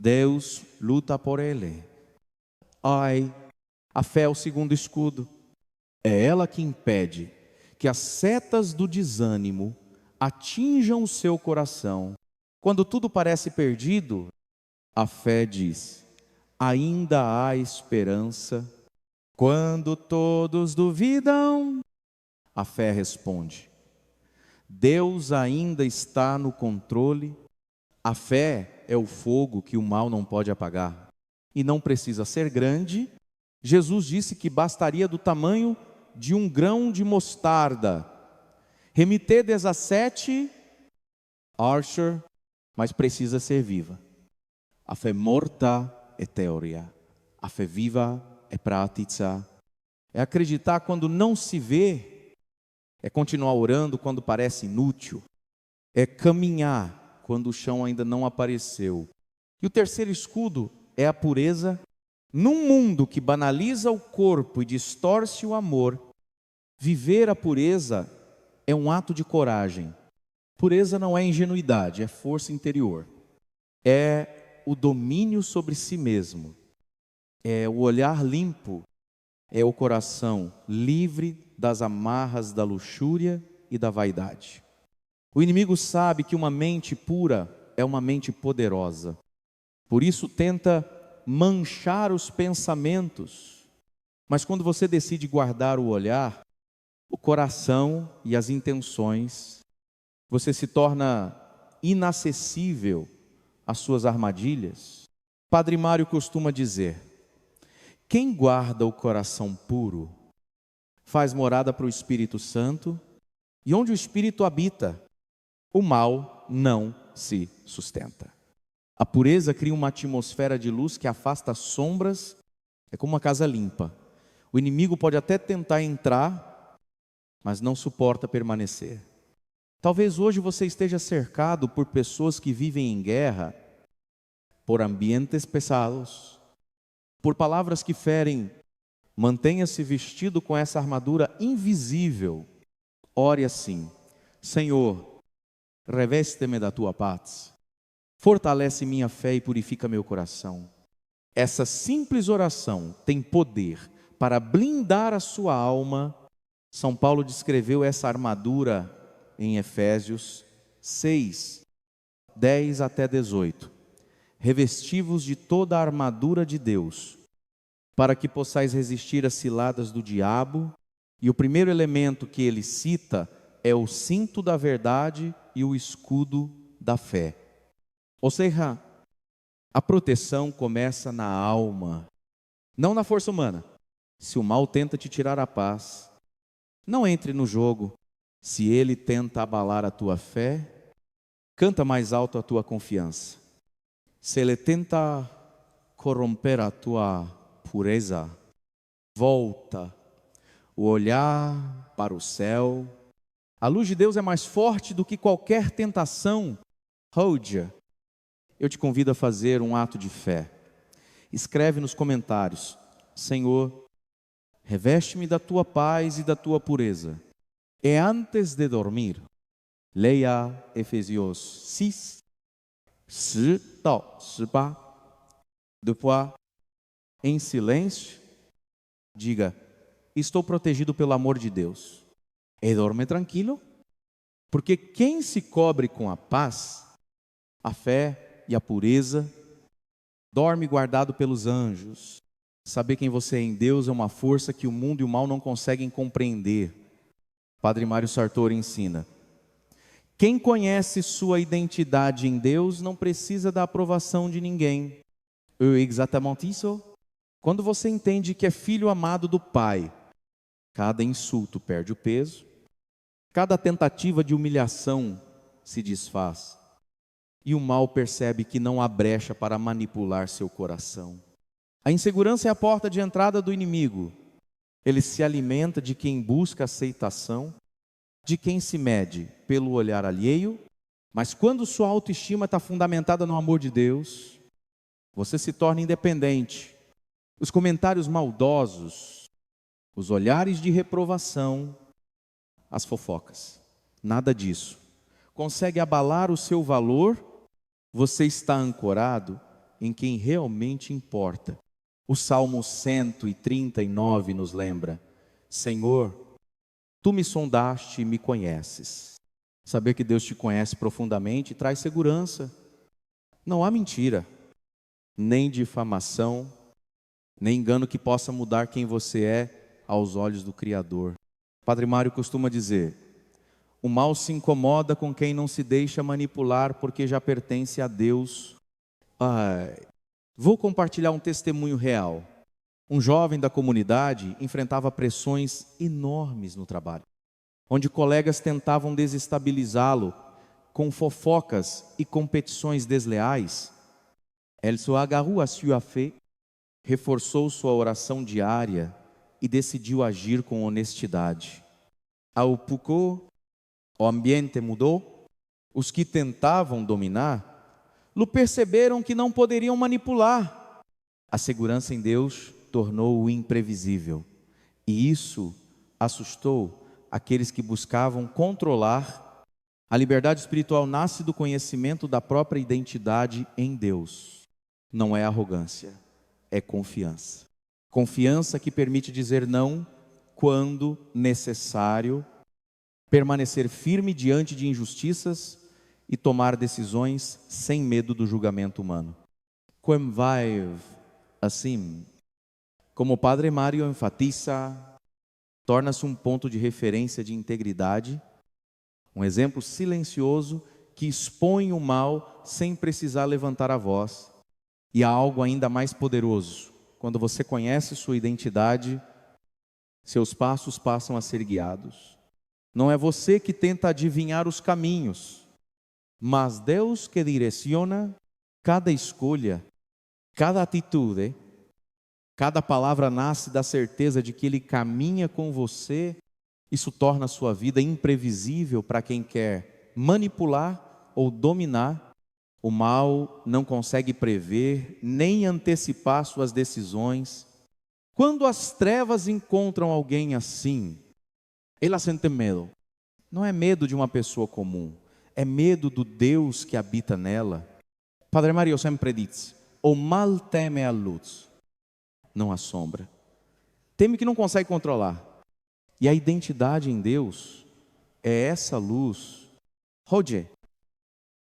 Deus luta por ele. Ai, a fé é o segundo escudo. É ela que impede que as setas do desânimo atinjam o seu coração. Quando tudo parece perdido, a fé diz: ainda há esperança. Quando todos duvidam, a fé responde: Deus ainda está no controle. A fé é o fogo que o mal não pode apagar. E não precisa ser grande. Jesus disse que bastaria do tamanho de um grão de mostarda. Remite 17, Archer, mas precisa ser viva. A fé morta é teoria. A fé viva é prática. É acreditar quando não se vê. É continuar orando quando parece inútil. É caminhar quando o chão ainda não apareceu. E o terceiro escudo é a pureza. Num mundo que banaliza o corpo e distorce o amor, viver a pureza é um ato de coragem. Pureza não é ingenuidade, é força interior. É o domínio sobre si mesmo. É o olhar limpo. É o coração livre das amarras da luxúria e da vaidade. O inimigo sabe que uma mente pura é uma mente poderosa. Por isso tenta manchar os pensamentos. Mas quando você decide guardar o olhar, o coração e as intenções, você se torna inacessível às suas armadilhas. Padre Mário costuma dizer: quem guarda o coração puro, faz morada para o Espírito Santo, e onde o Espírito habita, o mal não se sustenta. A pureza cria uma atmosfera de luz que afasta sombras, é como uma casa limpa. O inimigo pode até tentar entrar, mas não suporta permanecer. Talvez hoje você esteja cercado por pessoas que vivem em guerra, por ambientes pesados, por palavras que ferem. Mantenha-se vestido com essa armadura invisível. Ore assim: Senhor, reveste-me da tua paz. Fortalece minha fé e purifica meu coração. Essa simples oração tem poder para blindar a sua alma. São Paulo descreveu essa armadura em Efésios 6, 10 até 18. Revesti-vos de toda a armadura de Deus, para que possais resistir às ciladas do diabo. E o primeiro elemento que ele cita é o cinto da verdade e o escudo da fé. Ou seja, a proteção começa na alma, não na força humana. Se o mal tenta te tirar a paz, não entre no jogo. Se ele tenta abalar a tua fé, canta mais alto a tua confiança. Se ele tenta corromper a tua pureza, volta o olhar para o céu. A luz de Deus é mais forte do que qualquer tentação. Hold-ya. Eu te convido a fazer um ato de fé. Escreve nos comentários: Senhor, reveste-me da tua paz e da tua pureza. E antes de dormir, leia Efésios 6, 10 到18. Depois, em silêncio, diga: estou protegido pelo amor de Deus. E dorme tranquilo, Porque quem se cobre com a paz, a fé e a pureza, dorme guardado pelos anjos. Saber quem você é em Deus é uma força que o mundo e o mal não conseguem compreender. Padre Mário Sartori ensina: quem conhece sua identidade em Deus não precisa da aprovação de ninguém. Exatamente isso. Quando você entende que é filho amado do Pai, cada insulto perde o peso, cada tentativa de humilhação se desfaz, e o mal percebe que não há brecha para manipular seu coração. A insegurança é a porta de entrada do inimigo. Ele se alimenta de quem busca aceitação, de quem se mede pelo olhar alheio, mas quando sua autoestima está fundamentada no amor de Deus, você se torna independente. Os comentários maldosos, os olhares de reprovação, as fofocas, nada disso consegue abalar o seu valor. Você está ancorado em quem realmente importa. O Salmo 139 nos lembra: Senhor, Tu me sondaste e me conheces. Saber que Deus te conhece profundamente traz segurança. Não há mentira, nem difamação, nem engano que possa mudar quem você é aos olhos do Criador. Padre Mário costuma dizer: o mal se incomoda com quem não se deixa manipular porque já pertence a Deus. Vou compartilhar um testemunho real. Um jovem da comunidade enfrentava pressões enormes no trabalho, onde colegas tentavam desestabilizá-lo com fofocas e competições desleais. Elle se agarrou à sua fé, reforçou sua oração diária e decidiu agir com honestidade. Ao pouco, o ambiente mudou. Os que tentavam dominar, lo perceberam que não poderiam manipular. A segurança em Deus tornou-o imprevisível, e isso assustou aqueles que buscavam controlar. A liberdade espiritual nasce do conhecimento da própria identidade em Deus. Não é arrogância, é confiança. Confiança que permite dizer não quando necessário, permanecer firme diante de injustiças e tomar decisões sem medo do julgamento humano. Quem vai assim, como o Padre Mário enfatiza, torna-se um ponto de referência de integridade, um exemplo silencioso que expõe o mal sem precisar levantar a voz. E há algo ainda mais poderoso: quando você conhece sua identidade, seus passos passam a ser guiados. Não é você que tenta adivinhar os caminhos, mas Deus que direciona cada escolha, cada atitude. Cada palavra nasce da certeza de que Ele caminha com você. Isso torna a sua vida imprevisível para quem quer manipular ou dominar. O mal não consegue prever nem antecipar suas decisões. Quando as trevas encontram alguém assim, elas sentem medo. Não é medo de uma pessoa comum, é medo do Deus que habita nela. Padre Mário sempre diz: o mal teme a luz, não a sombra. Teme que não consegue controlar. E a identidade em Deus é essa luz. Roger,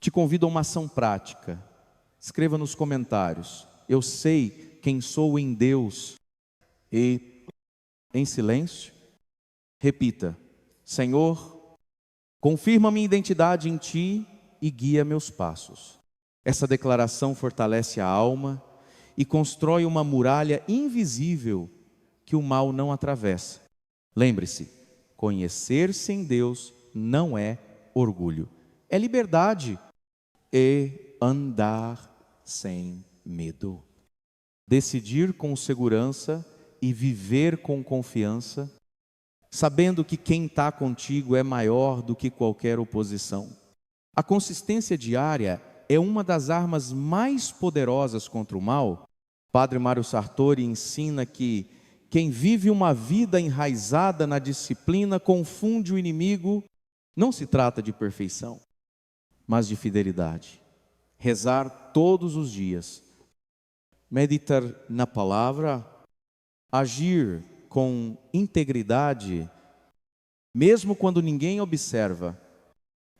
te convido a uma ação prática. Escreva nos comentários: eu sei quem sou em Deus. E, em silêncio, repita: Senhor, confirma minha identidade em Ti e guia meus passos. Essa declaração fortalece a alma e constrói uma muralha invisível que o mal não atravessa. Lembre-se, conhecer-se em Deus não é orgulho, é liberdade e andar sem medo. Decidir com segurança e viver com confiança, sabendo que quem está contigo é maior do que qualquer oposição. A consistência diária é uma das armas mais poderosas contra o mal. Padre Mário Sartori ensina que quem vive uma vida enraizada na disciplina confunde o inimigo. Não se trata de perfeição, mas de fidelidade. Rezar todos os dias, meditar na palavra, agir com integridade, mesmo quando ninguém observa,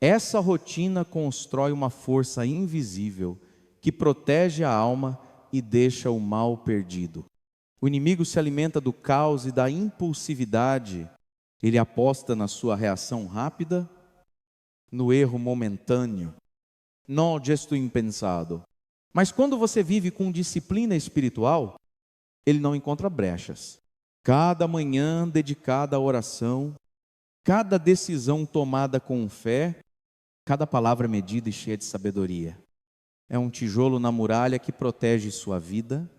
Essa rotina constrói uma força invisível que protege a alma e deixa o mal perdido. O inimigo se alimenta do caos e da impulsividade. Ele aposta na sua reação rápida, no erro momentâneo, no gesto impensado. Mas quando você vive com disciplina espiritual, ele não encontra brechas. Cada manhã dedicada à oração, cada decisão tomada com fé, cada palavra medida e cheia de sabedoria. É um tijolo na muralha que protege sua vida.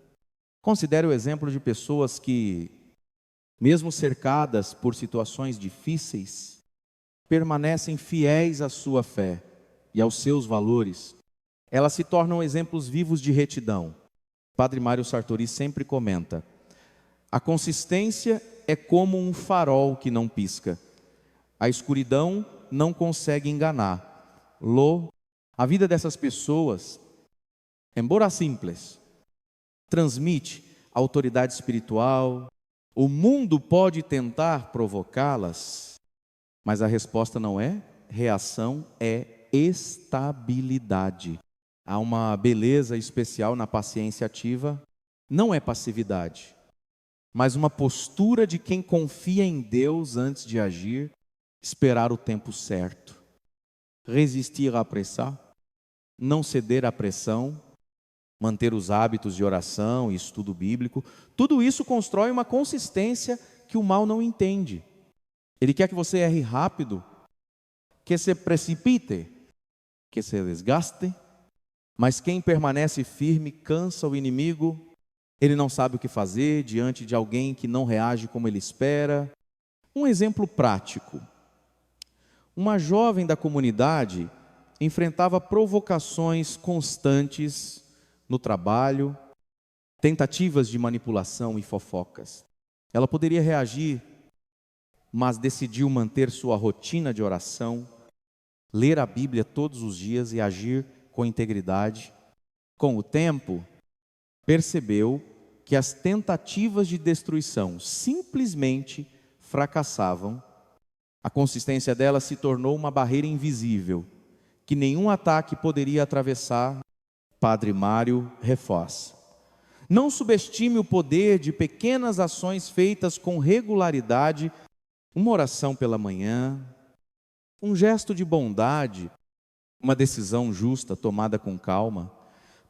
Considere o exemplo de pessoas que, mesmo cercadas por situações difíceis, permanecem fiéis à sua fé e aos seus valores. Elas se tornam exemplos vivos de retidão. Padre Mário Sartori sempre comenta: a consistência é como um farol que não pisca. A escuridão não consegue enganar. A vida dessas pessoas, embora simples, transmite autoridade espiritual. O mundo pode tentar provocá-las, mas a resposta não é reação, é estabilidade. Há uma beleza especial na paciência ativa, não é passividade, mas uma postura de quem confia em Deus antes de agir, esperar o tempo certo. Resistir à pressão, não ceder à pressão, manter os hábitos de oração e estudo bíblico, tudo isso constrói uma consistência que o mal não entende. Ele quer que você erre rápido, que se precipite, que se desgaste, mas quem permanece firme cansa o inimigo. Ele não sabe o que fazer diante de alguém que não reage como ele espera. Um exemplo prático. Uma jovem da comunidade enfrentava provocações constantes no trabalho, tentativas de manipulação e fofocas. Ela poderia reagir, mas decidiu manter sua rotina de oração, ler a Bíblia todos os dias e agir com integridade. Com o tempo, percebeu que as tentativas de destruição simplesmente fracassavam. A consistência dela se tornou uma barreira invisível, que nenhum ataque poderia atravessar. Padre Mário reforça: não subestime o poder de pequenas ações feitas com regularidade, uma oração pela manhã, um gesto de bondade, uma decisão justa tomada com calma.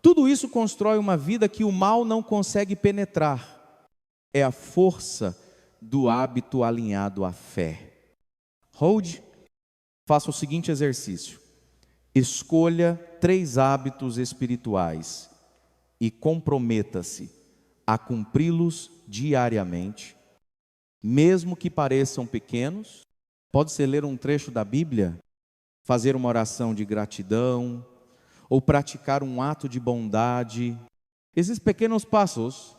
Tudo isso constrói uma vida que o mal não consegue penetrar. É a força do hábito alinhado à fé. Faça o seguinte exercício: escolha 3 hábitos espirituais e comprometa-se a cumpri-los diariamente, mesmo que pareçam pequenos. Pode ser ler um trecho da Bíblia, fazer uma oração de gratidão, ou praticar um ato de bondade. Esses pequenos passos,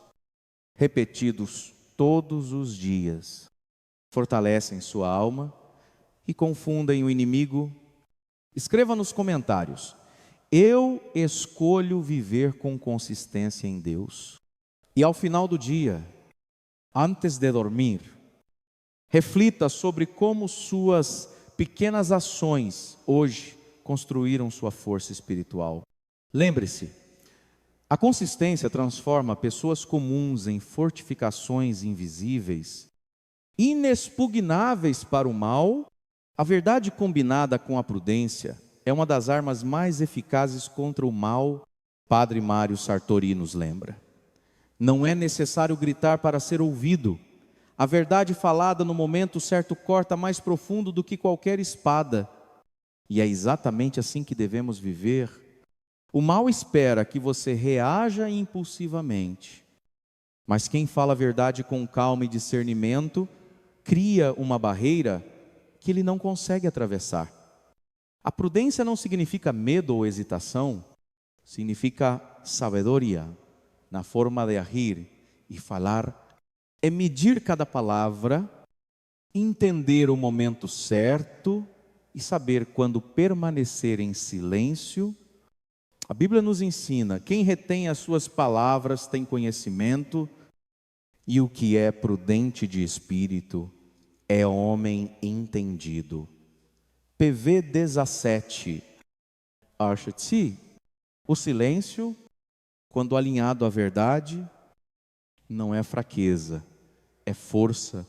repetidos todos os dias, fortalecem sua alma e confundem o inimigo. Escreva nos comentários: eu escolho viver com consistência em Deus. E ao final do dia, antes de dormir, reflita sobre como suas pequenas ações hoje construíram sua força espiritual. Lembre-se, a consistência transforma pessoas comuns em fortificações invisíveis, inexpugnáveis para o mal. A verdade combinada com a prudência é uma das armas mais eficazes contra o mal. Padre Mário Sartori nos lembra: não é necessário gritar para ser ouvido. A verdade falada no momento certo corta mais profundo do que qualquer espada. E é exatamente assim que devemos viver. O mal espera que você reaja impulsivamente, mas quem fala a verdade com calma e discernimento cria uma barreira que ele não consegue atravessar. A prudência não significa medo ou hesitação, significa sabedoria na forma de agir e falar. É medir cada palavra, entender o momento certo e saber quando permanecer em silêncio. A Bíblia nos ensina: quem retém as suas palavras tem conhecimento, e o que é prudente de espírito é homem entendido. PV 17. Acha-se, o silêncio, quando alinhado à verdade, não é fraqueza, é força,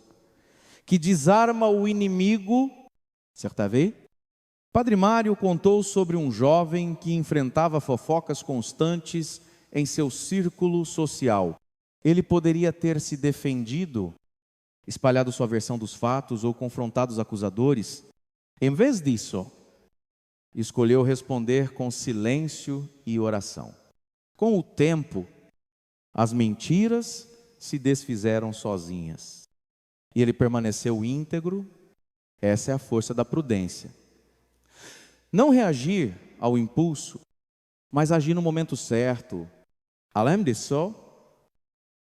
que desarma o inimigo. Certa vez, Padre Mário contou sobre um jovem que enfrentava fofocas constantes em seu círculo social. Ele poderia ter se defendido, espalhado sua versão dos fatos ou confrontado os acusadores. Em vez disso, escolheu responder com silêncio e oração. Com o tempo, as mentiras se desfizeram sozinhas. E ele permaneceu íntegro. Essa é a força da prudência. Não reagir ao impulso, mas agir no momento certo. Além disso,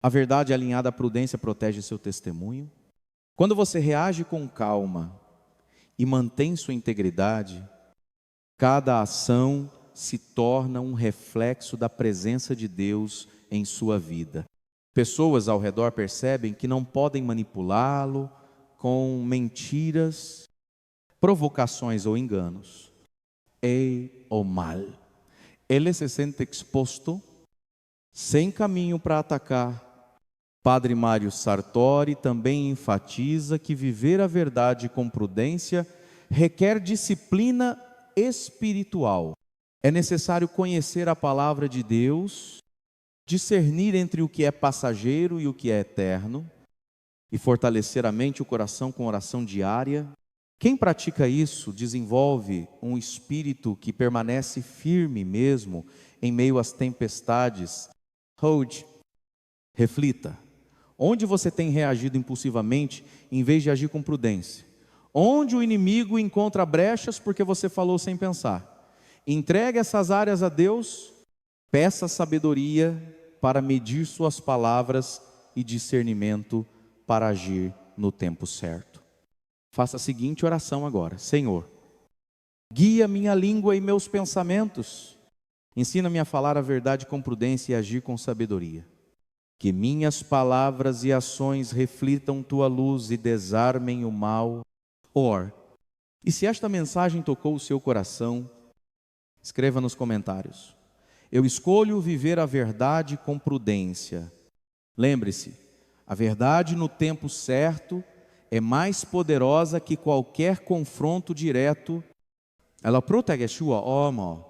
a verdade alinhada à prudência protege seu testemunho. Quando você reage com calma e mantém sua integridade, cada ação se torna um reflexo da presença de Deus em sua vida. Pessoas ao redor percebem que não podem manipulá-lo com mentiras, provocações ou enganos. O mal. Ele se sente exposto, sem caminho para atacar. Padre Mário Sartori também enfatiza que viver a verdade com prudência requer disciplina espiritual. É necessário conhecer a palavra de Deus, discernir entre o que é passageiro e o que é eterno, e fortalecer a mente e o coração com oração diária. Quem pratica isso desenvolve um espírito que permanece firme mesmo em meio às tempestades. Hold, reflita. Onde você tem reagido impulsivamente em vez de agir com prudência? Onde o inimigo encontra brechas porque você falou sem pensar? Entregue essas áreas a Deus, peça sabedoria para medir suas palavras e discernimento para agir no tempo certo. Faça a seguinte oração agora: Senhor, guia minha língua e meus pensamentos, ensina-me a falar a verdade com prudência e agir com sabedoria. Que minhas palavras e ações reflitam tua luz e desarmem o mal. E se esta mensagem tocou o seu coração, escreva nos comentários: eu escolho viver a verdade com prudência. Lembre-se, a verdade no tempo certo é mais poderosa que qualquer confronto direto. Ela protege sua alma,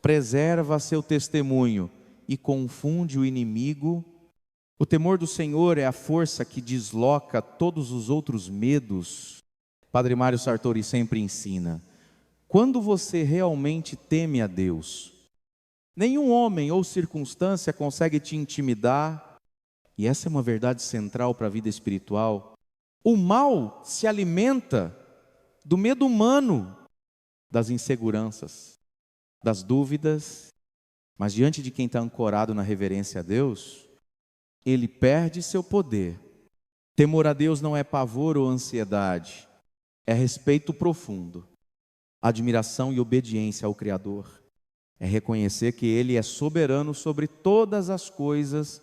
preserva seu testemunho e confunde o inimigo. O temor do Senhor é a força que desloca todos os outros medos. Padre Mário Sartori sempre ensina: quando você realmente teme a Deus, nenhum homem ou circunstância consegue te intimidar. E essa é uma verdade central para a vida espiritual. O mal se alimenta do medo humano, das inseguranças, das dúvidas, mas diante de quem está ancorado na reverência a Deus, ele perde seu poder. Temor a Deus não é pavor ou ansiedade, é respeito profundo, admiração e obediência ao Criador. É reconhecer que Ele é soberano sobre todas as coisas,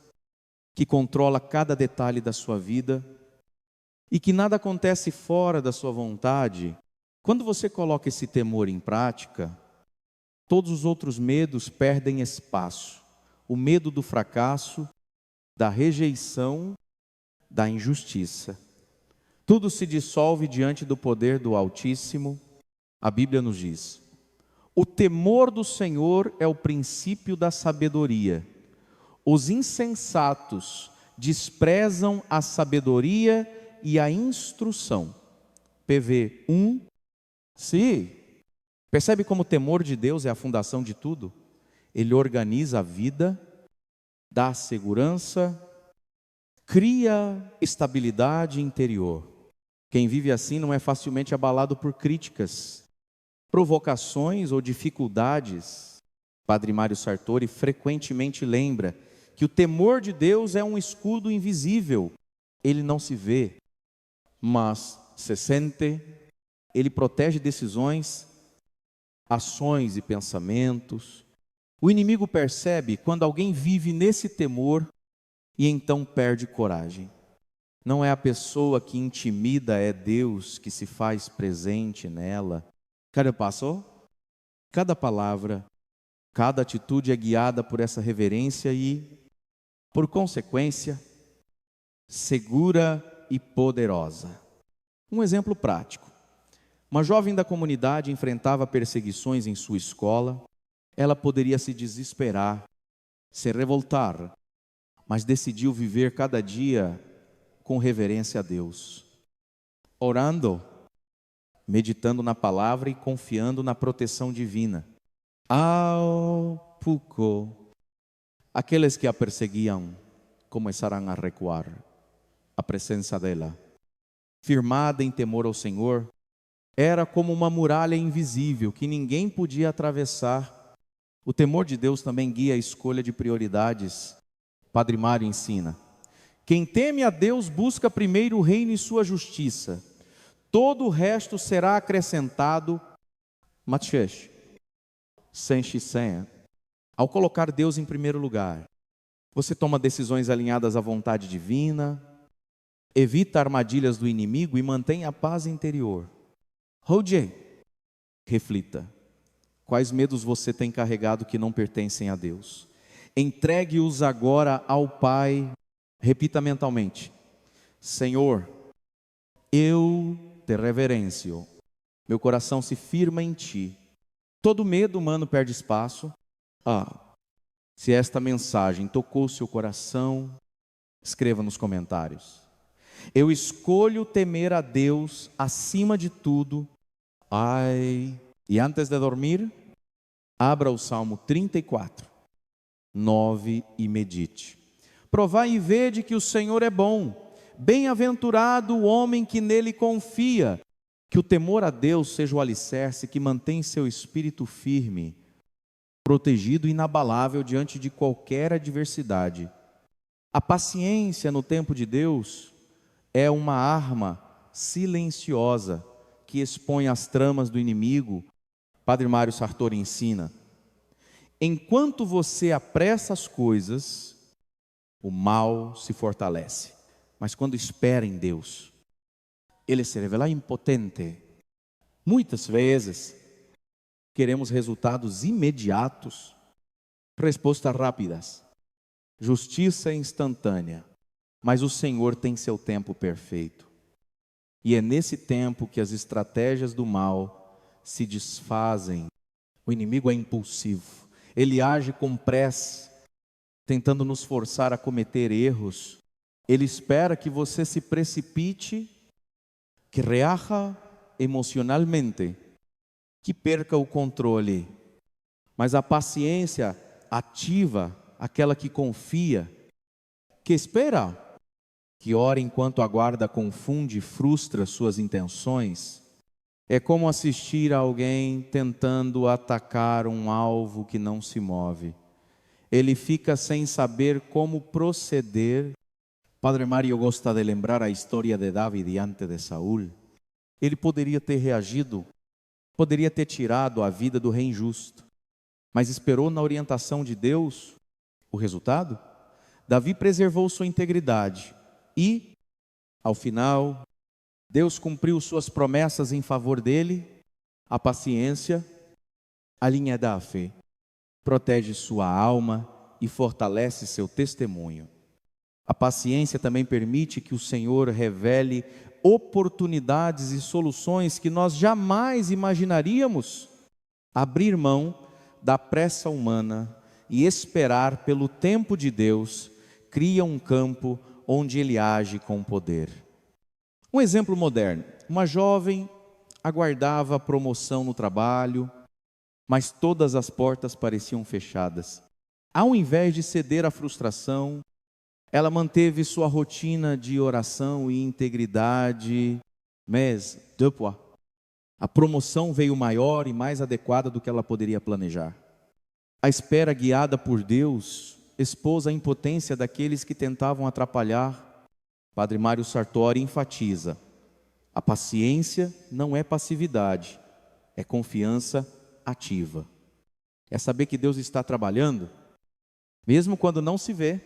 que controla cada detalhe da sua vida e que nada acontece fora da sua vontade. Quando você coloca esse temor em prática, todos os outros medos perdem espaço. O medo do fracasso, da rejeição, da injustiça. Tudo se dissolve diante do poder do Altíssimo. A Bíblia nos diz: o temor do Senhor é o princípio da sabedoria. Os insensatos desprezam a sabedoria e a instrução. PV 1. Sim. Percebe como o temor de Deus é a fundação de tudo? Ele organiza a vida, dá segurança, cria estabilidade interior. Quem vive assim não é facilmente abalado por críticas, provocações ou dificuldades. Padre Mário Sartori frequentemente lembra que o temor de Deus é um escudo invisível. Ele não se vê, mas se sente. Ele protege decisões, ações e pensamentos. O inimigo percebe quando alguém vive nesse temor e então perde coragem. Não é a pessoa que intimida, é Deus que se faz presente nela. Cada passo, cada palavra, cada atitude é guiada por essa reverência e, por consequência, segura e poderosa. Um exemplo prático. Uma jovem da comunidade enfrentava perseguições em sua escola. Ela poderia se desesperar, se revoltar, mas decidiu viver cada dia com reverência a Deus, orando, meditando na palavra e confiando na proteção divina. Ao pouco, aqueles que a perseguiam começaram a recuar. A presença dela, firmada em temor ao Senhor, era como uma muralha invisível que ninguém podia atravessar. O temor de Deus também guia a escolha de prioridades. Padre Mário ensina: quem teme a Deus busca primeiro o reino e sua justiça. Todo o resto será acrescentado. Mateus, ao colocar Deus em primeiro lugar, você toma decisões alinhadas à vontade divina, evita armadilhas do inimigo e mantém a paz interior. Roger, reflita. Quais medos você tem carregado que não pertencem a Deus? Entregue-os agora ao Pai. Repita mentalmente: Senhor, eu te reverencio. Meu coração se firma em Ti. Todo medo humano perde espaço. Se esta mensagem tocou seu coração, escreva nos comentários. Eu escolho temer a Deus acima de tudo. E antes de dormir, abra o Salmo 34, 9 e medite. Provai e vede que o Senhor é bom. Bem-aventurado o homem que nele confia. Que o temor a Deus seja o alicerce que mantém seu espírito firme, protegido e inabalável diante de qualquer adversidade. A paciência no tempo de Deus é uma arma silenciosa que expõe as tramas do inimigo. Padre Mário Sartori ensina: enquanto você apressa as coisas, o mal se fortalece. Mas quando espera em Deus, Ele se revela impotente. Muitas vezes queremos resultados imediatos, respostas rápidas, justiça instantânea. Mas o Senhor tem seu tempo perfeito. E é nesse tempo que as estratégias do mal se desfazem. O inimigo é impulsivo. Ele age com pressa, tentando nos forçar a cometer erros. Ele espera que você se precipite, que reaja emocionalmente, que perca o controle. Mas a paciência ativa, aquela que confia, que espera, que ora enquanto aguarda, confunde e frustra suas intenções, é como assistir a alguém tentando atacar um alvo que não se move. Ele fica sem saber como proceder. Padre Mário gosta de lembrar a história de Davi diante de Saul. Ele poderia ter reagido, poderia ter tirado a vida do rei injusto, mas esperou na orientação de Deus. O resultado? Davi preservou sua integridade e, ao final, Deus cumpriu suas promessas em favor dele. A paciência, a linha da fé, protege sua alma e fortalece seu testemunho. A paciência também permite que o Senhor revele oportunidades e soluções que nós jamais imaginaríamos. Abrir mão da pressa humana e esperar pelo tempo de Deus cria um campo onde Ele age com poder. Um exemplo moderno: uma jovem aguardava promoção no trabalho, mas todas as portas pareciam fechadas. Ao invés de ceder à frustração, ela manteve sua rotina de oração e integridade. Mas, depois, a promoção veio maior e mais adequada do que ela poderia planejar. A espera guiada por Deus expôs a impotência daqueles que tentavam atrapalhar. Padre Mário Sartori enfatiza: a paciência não é passividade, é confiança ativa. É saber que Deus está trabalhando, mesmo quando não se vê.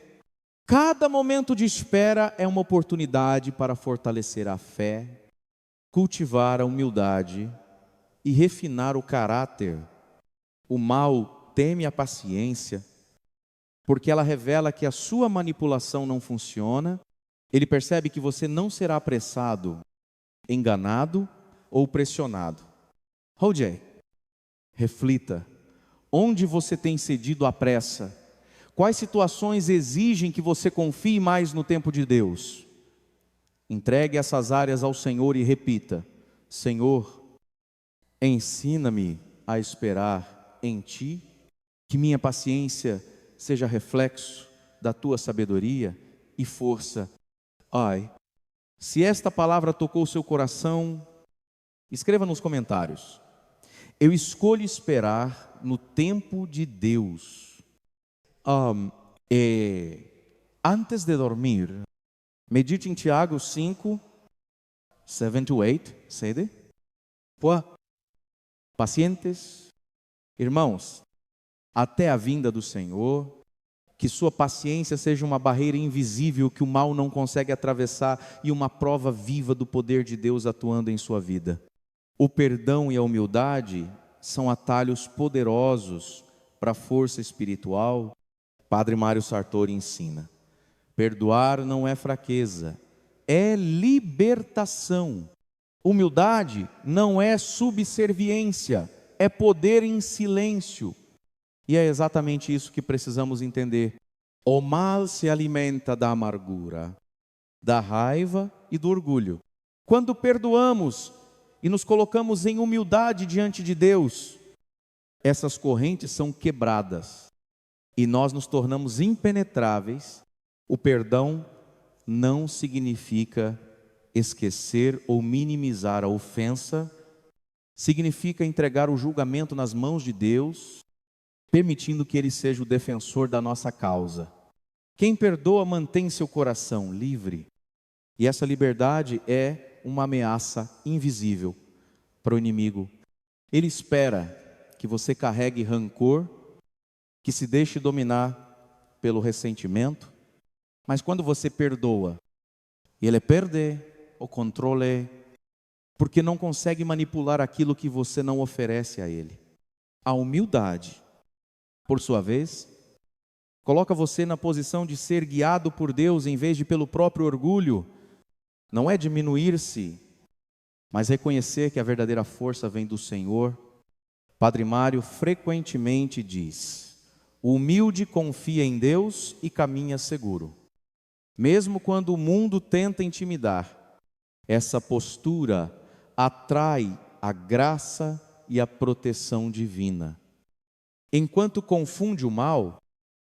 Cada momento de espera é uma oportunidade para fortalecer a fé, cultivar a humildade e refinar o caráter. O mal teme a paciência, porque ela revela que a sua manipulação não funciona. Ele percebe que você não será apressado, enganado ou pressionado. Rodney, reflita. Onde você tem cedido à pressa? Quais situações exigem que você confie mais no tempo de Deus? Entregue essas áreas ao Senhor e repita: Senhor, ensina-me a esperar em Ti, que minha paciência seja reflexo da Tua sabedoria e força. Ai, se esta palavra tocou o seu coração, escreva nos comentários: eu escolho esperar no tempo de Deus. Antes de dormir, medite em Tiago 5, 7-8, ¿cede? Pues, pacientes, irmãos, até a vinda do Senhor, que sua paciência seja uma barreira invisível que o mal não consegue atravessar e uma prova viva do poder de Deus atuando em sua vida. O perdão e a humildade são atalhos poderosos para a força espiritual. Padre Mário Sartori ensina: perdoar não é fraqueza, é libertação. Humildade não é subserviência, é poder em silêncio. E é exatamente isso que precisamos entender. O mal se alimenta da amargura, da raiva e do orgulho. Quando perdoamos e nos colocamos em humildade diante de Deus, essas correntes são quebradas e nós nos tornamos impenetráveis. O perdão não significa esquecer ou minimizar a ofensa, significa entregar o julgamento nas mãos de Deus, permitindo que Ele seja o defensor da nossa causa. Quem perdoa mantém seu coração livre, e essa liberdade é uma ameaça invisível para o inimigo. Ele espera que você carregue rancor, que se deixe dominar pelo ressentimento, mas quando você perdoa, ele perde o controle, porque não consegue manipular aquilo que você não oferece a ele. A humildade, por sua vez, coloca você na posição de ser guiado por Deus em vez de pelo próprio orgulho. Não é diminuir-se, mas reconhecer que a verdadeira força vem do Senhor. Padre Mário frequentemente diz: o humilde confia em Deus e caminha seguro. Mesmo quando o mundo tenta intimidar, essa postura atrai a graça e a proteção divina. Enquanto confunde o mal,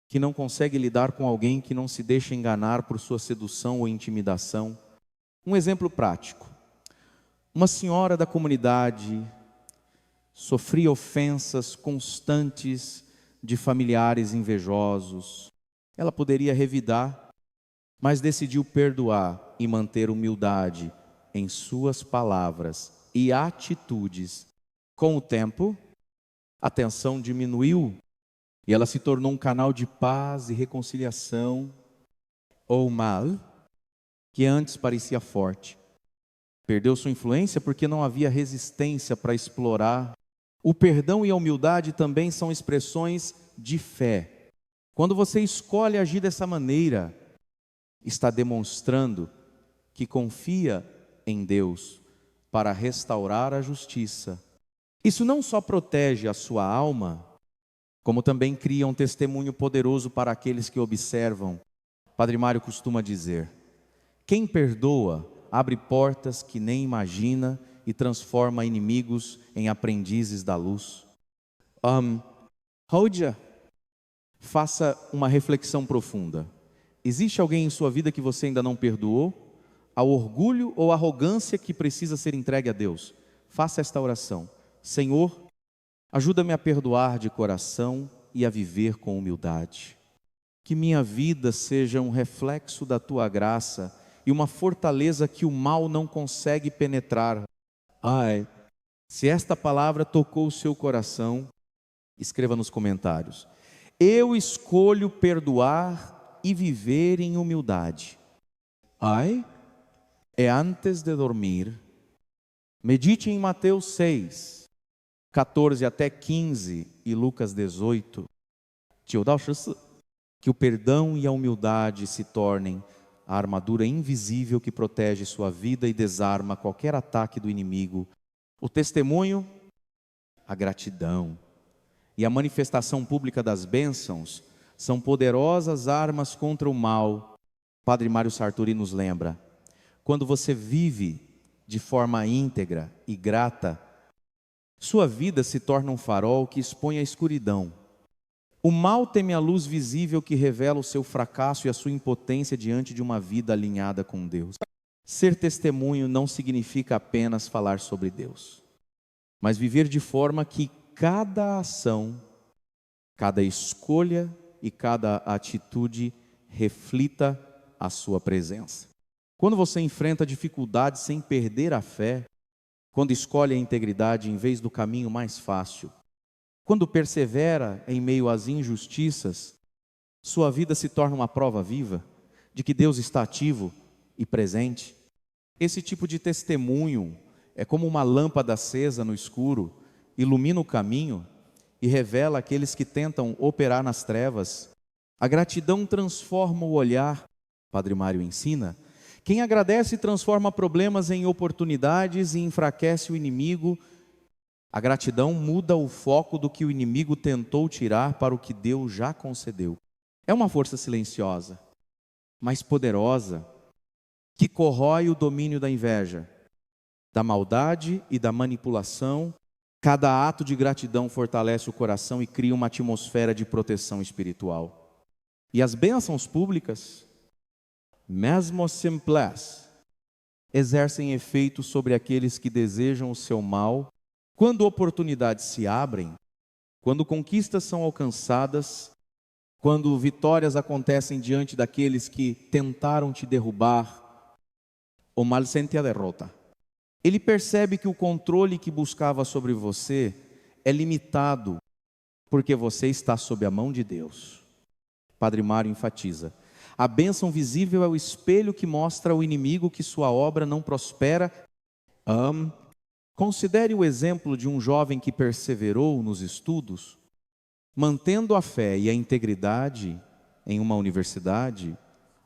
que não consegue lidar com alguém que não se deixa enganar por sua sedução ou intimidação. Um exemplo prático: uma senhora da comunidade sofria ofensas constantes de familiares invejosos. Ela poderia revidar, mas decidiu perdoar e manter humildade em suas palavras e atitudes. Com o tempo, a tensão diminuiu e ela se tornou um canal de paz e reconciliação. O mal, que antes parecia forte, perdeu sua influência porque não havia resistência para explorar. O perdão e a humildade também são expressões de fé. Quando você escolhe agir dessa maneira, está demonstrando que confia em Deus para restaurar a justiça. Isso não só protege a sua alma, como também cria um testemunho poderoso para aqueles que observam. Padre Mário costuma dizer: quem perdoa abre portas que nem imagina e transforma inimigos em aprendizes da luz. Rodia, faça uma reflexão profunda. Existe alguém em sua vida que você ainda não perdoou? Há orgulho ou arrogância que precisa ser entregue a Deus? Faça esta oração: Senhor, ajuda-me a perdoar de coração e a viver com humildade. Que minha vida seja um reflexo da Tua graça e uma fortaleza que o mal não consegue penetrar. Se esta palavra tocou o seu coração, escreva nos comentários: eu escolho perdoar e viver em humildade. Antes de dormir, medite em Mateus 6, 14 até 15 e Lucas 18, 9到14, que o perdão e a humildade se tornem a armadura invisível que protege sua vida e desarma qualquer ataque do inimigo. O testemunho, a gratidão e a manifestação pública das bênçãos são poderosas armas contra o mal. Padre Mário Sartori nos lembra: quando você vive de forma íntegra e grata, sua vida se torna um farol que expõe a escuridão. O mal teme a luz visível que revela o seu fracasso e a sua impotência diante de uma vida alinhada com Deus. Ser testemunho não significa apenas falar sobre Deus, mas viver de forma que cada ação, cada escolha e cada atitude reflita a sua presença. Quando você enfrenta dificuldades sem perder a fé, quando escolhe a integridade em vez do caminho mais fácil, quando persevera em meio às injustiças, sua vida se torna uma prova viva de que Deus está ativo e presente. Esse tipo de testemunho é como uma lâmpada acesa no escuro, ilumina o caminho e revela aqueles que tentam operar nas trevas. A gratidão transforma o olhar, Padre Mário ensina. Quem agradece transforma problemas em oportunidades e enfraquece o inimigo. A gratidão muda o foco do que o inimigo tentou tirar para o que Deus já concedeu. É uma força silenciosa, mas poderosa, que corrói o domínio da inveja, da maldade e da manipulação. Cada ato de gratidão fortalece o coração e cria uma atmosfera de proteção espiritual. E as bênçãos públicas, mesmo simples, exercem efeito sobre aqueles que desejam o seu mal. Quando oportunidades se abrem, quando conquistas são alcançadas, quando vitórias acontecem diante daqueles que tentaram te derrubar, o mal sente a derrota. Ele percebe que o controle que buscava sobre você é limitado, porque você está sob a mão de Deus. Padre Mário enfatiza: a bênção visível é o espelho que mostra ao inimigo que sua obra não prospera. Considere o exemplo de um jovem que perseverou nos estudos, mantendo a fé e a integridade em uma universidade,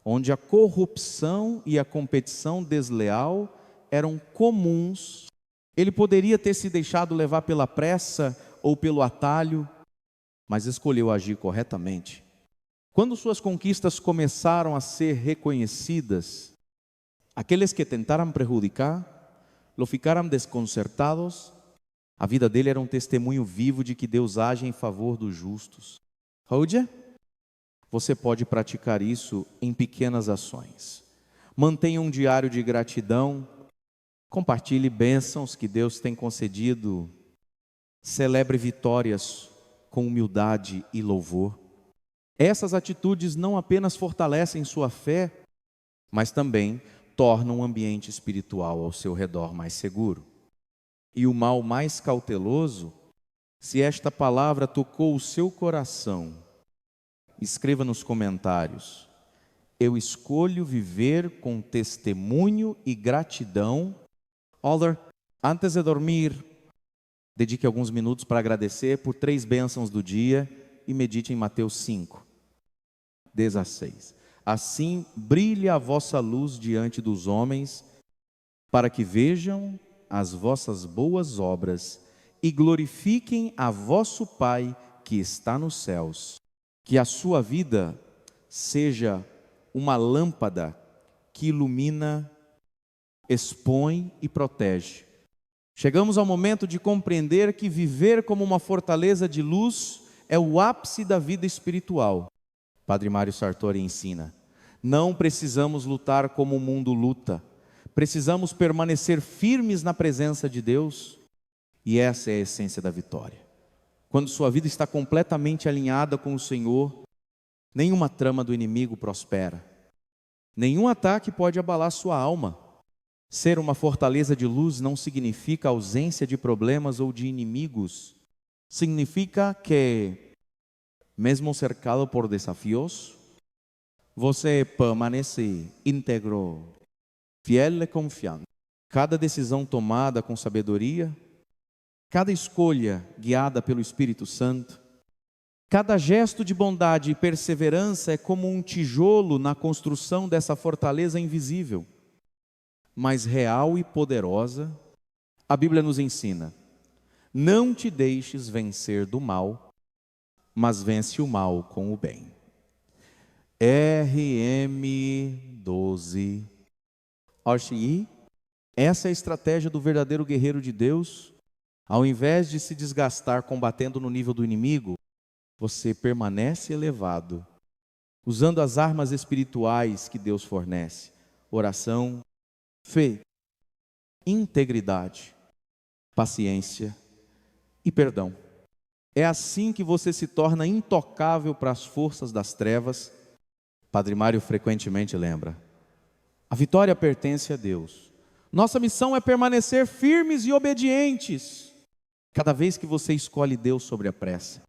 onde a corrupção e a competição desleal eram comuns. Ele poderia ter se deixado levar pela pressa ou pelo atalho, mas escolheu agir corretamente. Quando suas conquistas começaram a ser reconhecidas, aqueles que tentaram prejudicar, lo ficaram desconcertados. A vida dele era um testemunho vivo de que Deus age em favor dos justos. Hoje, você pode praticar isso em pequenas ações. Mantenha um diário de gratidão, compartilhe bênçãos que Deus tem concedido, celebre vitórias com humildade e louvor. Essas atitudes não apenas fortalecem sua fé, mas também tornam o ambiente espiritual ao seu redor mais seguro. E o mal mais cauteloso, se esta palavra tocou o seu coração, escreva nos comentários: eu escolho viver com testemunho e gratidão. Antes de dormir, dedique alguns minutos para agradecer por 3 bênçãos do dia e medite em Mateus 5:16. Assim brilhe a vossa luz diante dos homens, para que vejam as vossas boas obras e glorifiquem a vosso Pai que está nos céus. Que a sua vida seja uma lâmpada que ilumina, expõe e protege. Chegamos ao momento de compreender que viver como uma fortaleza de luz é o ápice da vida espiritual. Padre Mário Sartori ensina: não precisamos lutar como o mundo luta, precisamos permanecer firmes na presença de Deus, e essa é a essência da vitória. Quando sua vida está completamente alinhada com o Senhor, nenhuma trama do inimigo prospera, nenhum ataque pode abalar sua alma. Ser uma fortaleza de luz não significa ausência de problemas ou de inimigos, significa que, mesmo cercado por desafios, você permanece íntegro, fiel e confiante. Cada decisão tomada com sabedoria, cada escolha guiada pelo Espírito Santo, cada gesto de bondade e perseverança é como um tijolo na construção dessa fortaleza invisível, mas real e poderosa. A Bíblia nos ensina: não te deixes vencer do mal, mas vence o mal com o bem. RM12. Essa é a estratégia do verdadeiro guerreiro de Deus. Ao invés de se desgastar combatendo no nível do inimigo, você permanece elevado, usando as armas espirituais que Deus fornece: oração, fé, integridade, paciência e perdão. É assim que você se torna intocável para as forças das trevas. Padre Mário frequentemente lembra: a vitória pertence a Deus. Nossa missão é permanecer firmes e obedientes. Cada vez que você escolhe Deus sobre a pressa,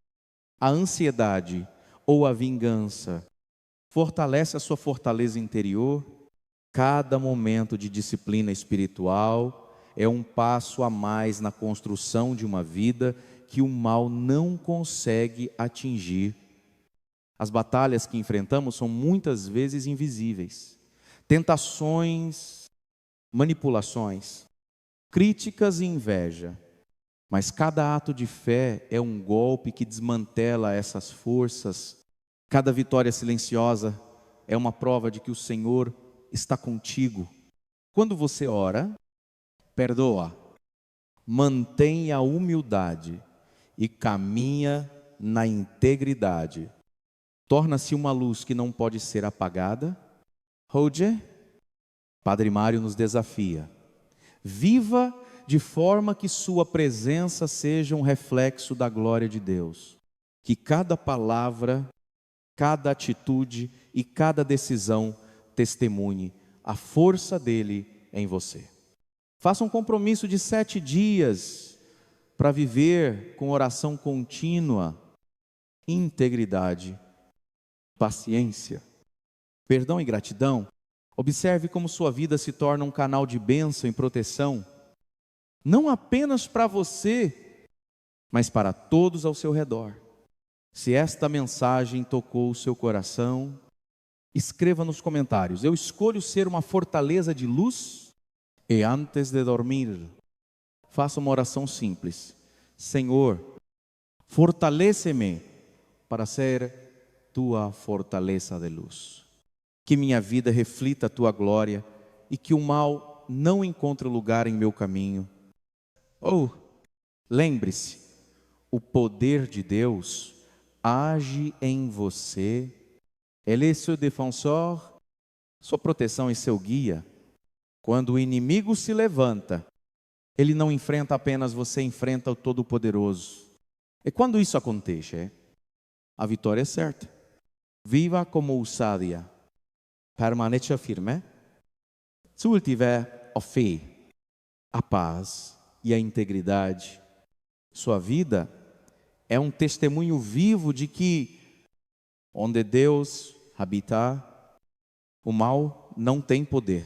a ansiedade ou a vingança fortalece a sua fortaleza interior. Cada momento de disciplina espiritual é um passo a mais na construção de uma vida que o mal não consegue atingir. As batalhas que enfrentamos são muitas vezes invisíveis. Tentações, manipulações, críticas e inveja. Mas cada ato de fé é um golpe que desmantela essas forças. Cada vitória silenciosa é uma prova de que o Senhor está contigo. Quando você ora, perdoa, mantém a humildade e caminha na integridade, torna-se uma luz que não pode ser apagada. Roger, Padre Mário nos desafia: viva de forma que sua presença seja um reflexo da glória de Deus. Que cada palavra, cada atitude e cada decisão testemunhe a força dele em você. Faça um compromisso de 7 dias para viver com oração contínua, integridade, paciência, perdão e gratidão. Observe como sua vida se torna um canal de bênção e proteção, não apenas para você, mas para todos ao seu redor. Se esta mensagem tocou o seu coração, escreva nos comentários: eu escolho ser uma fortaleza de luz. E antes de dormir, faça uma oração simples: Senhor, fortalece-me para ser tua fortaleza de luz. Que minha vida reflita a tua glória e que o mal não encontre lugar em meu caminho. Lembre-se, o poder de Deus age em você. Ele é seu defensor, sua proteção e seu guia. Quando o inimigo se levanta, ele não enfrenta apenas você, enfrenta o Todo-Poderoso. E quando isso acontece, a vitória é certa. Viva como ousadia, permaneça firme. Se cultiver a fé, a paz e a integridade, sua vida é um testemunho vivo de que onde Deus habitar, o mal não tem poder.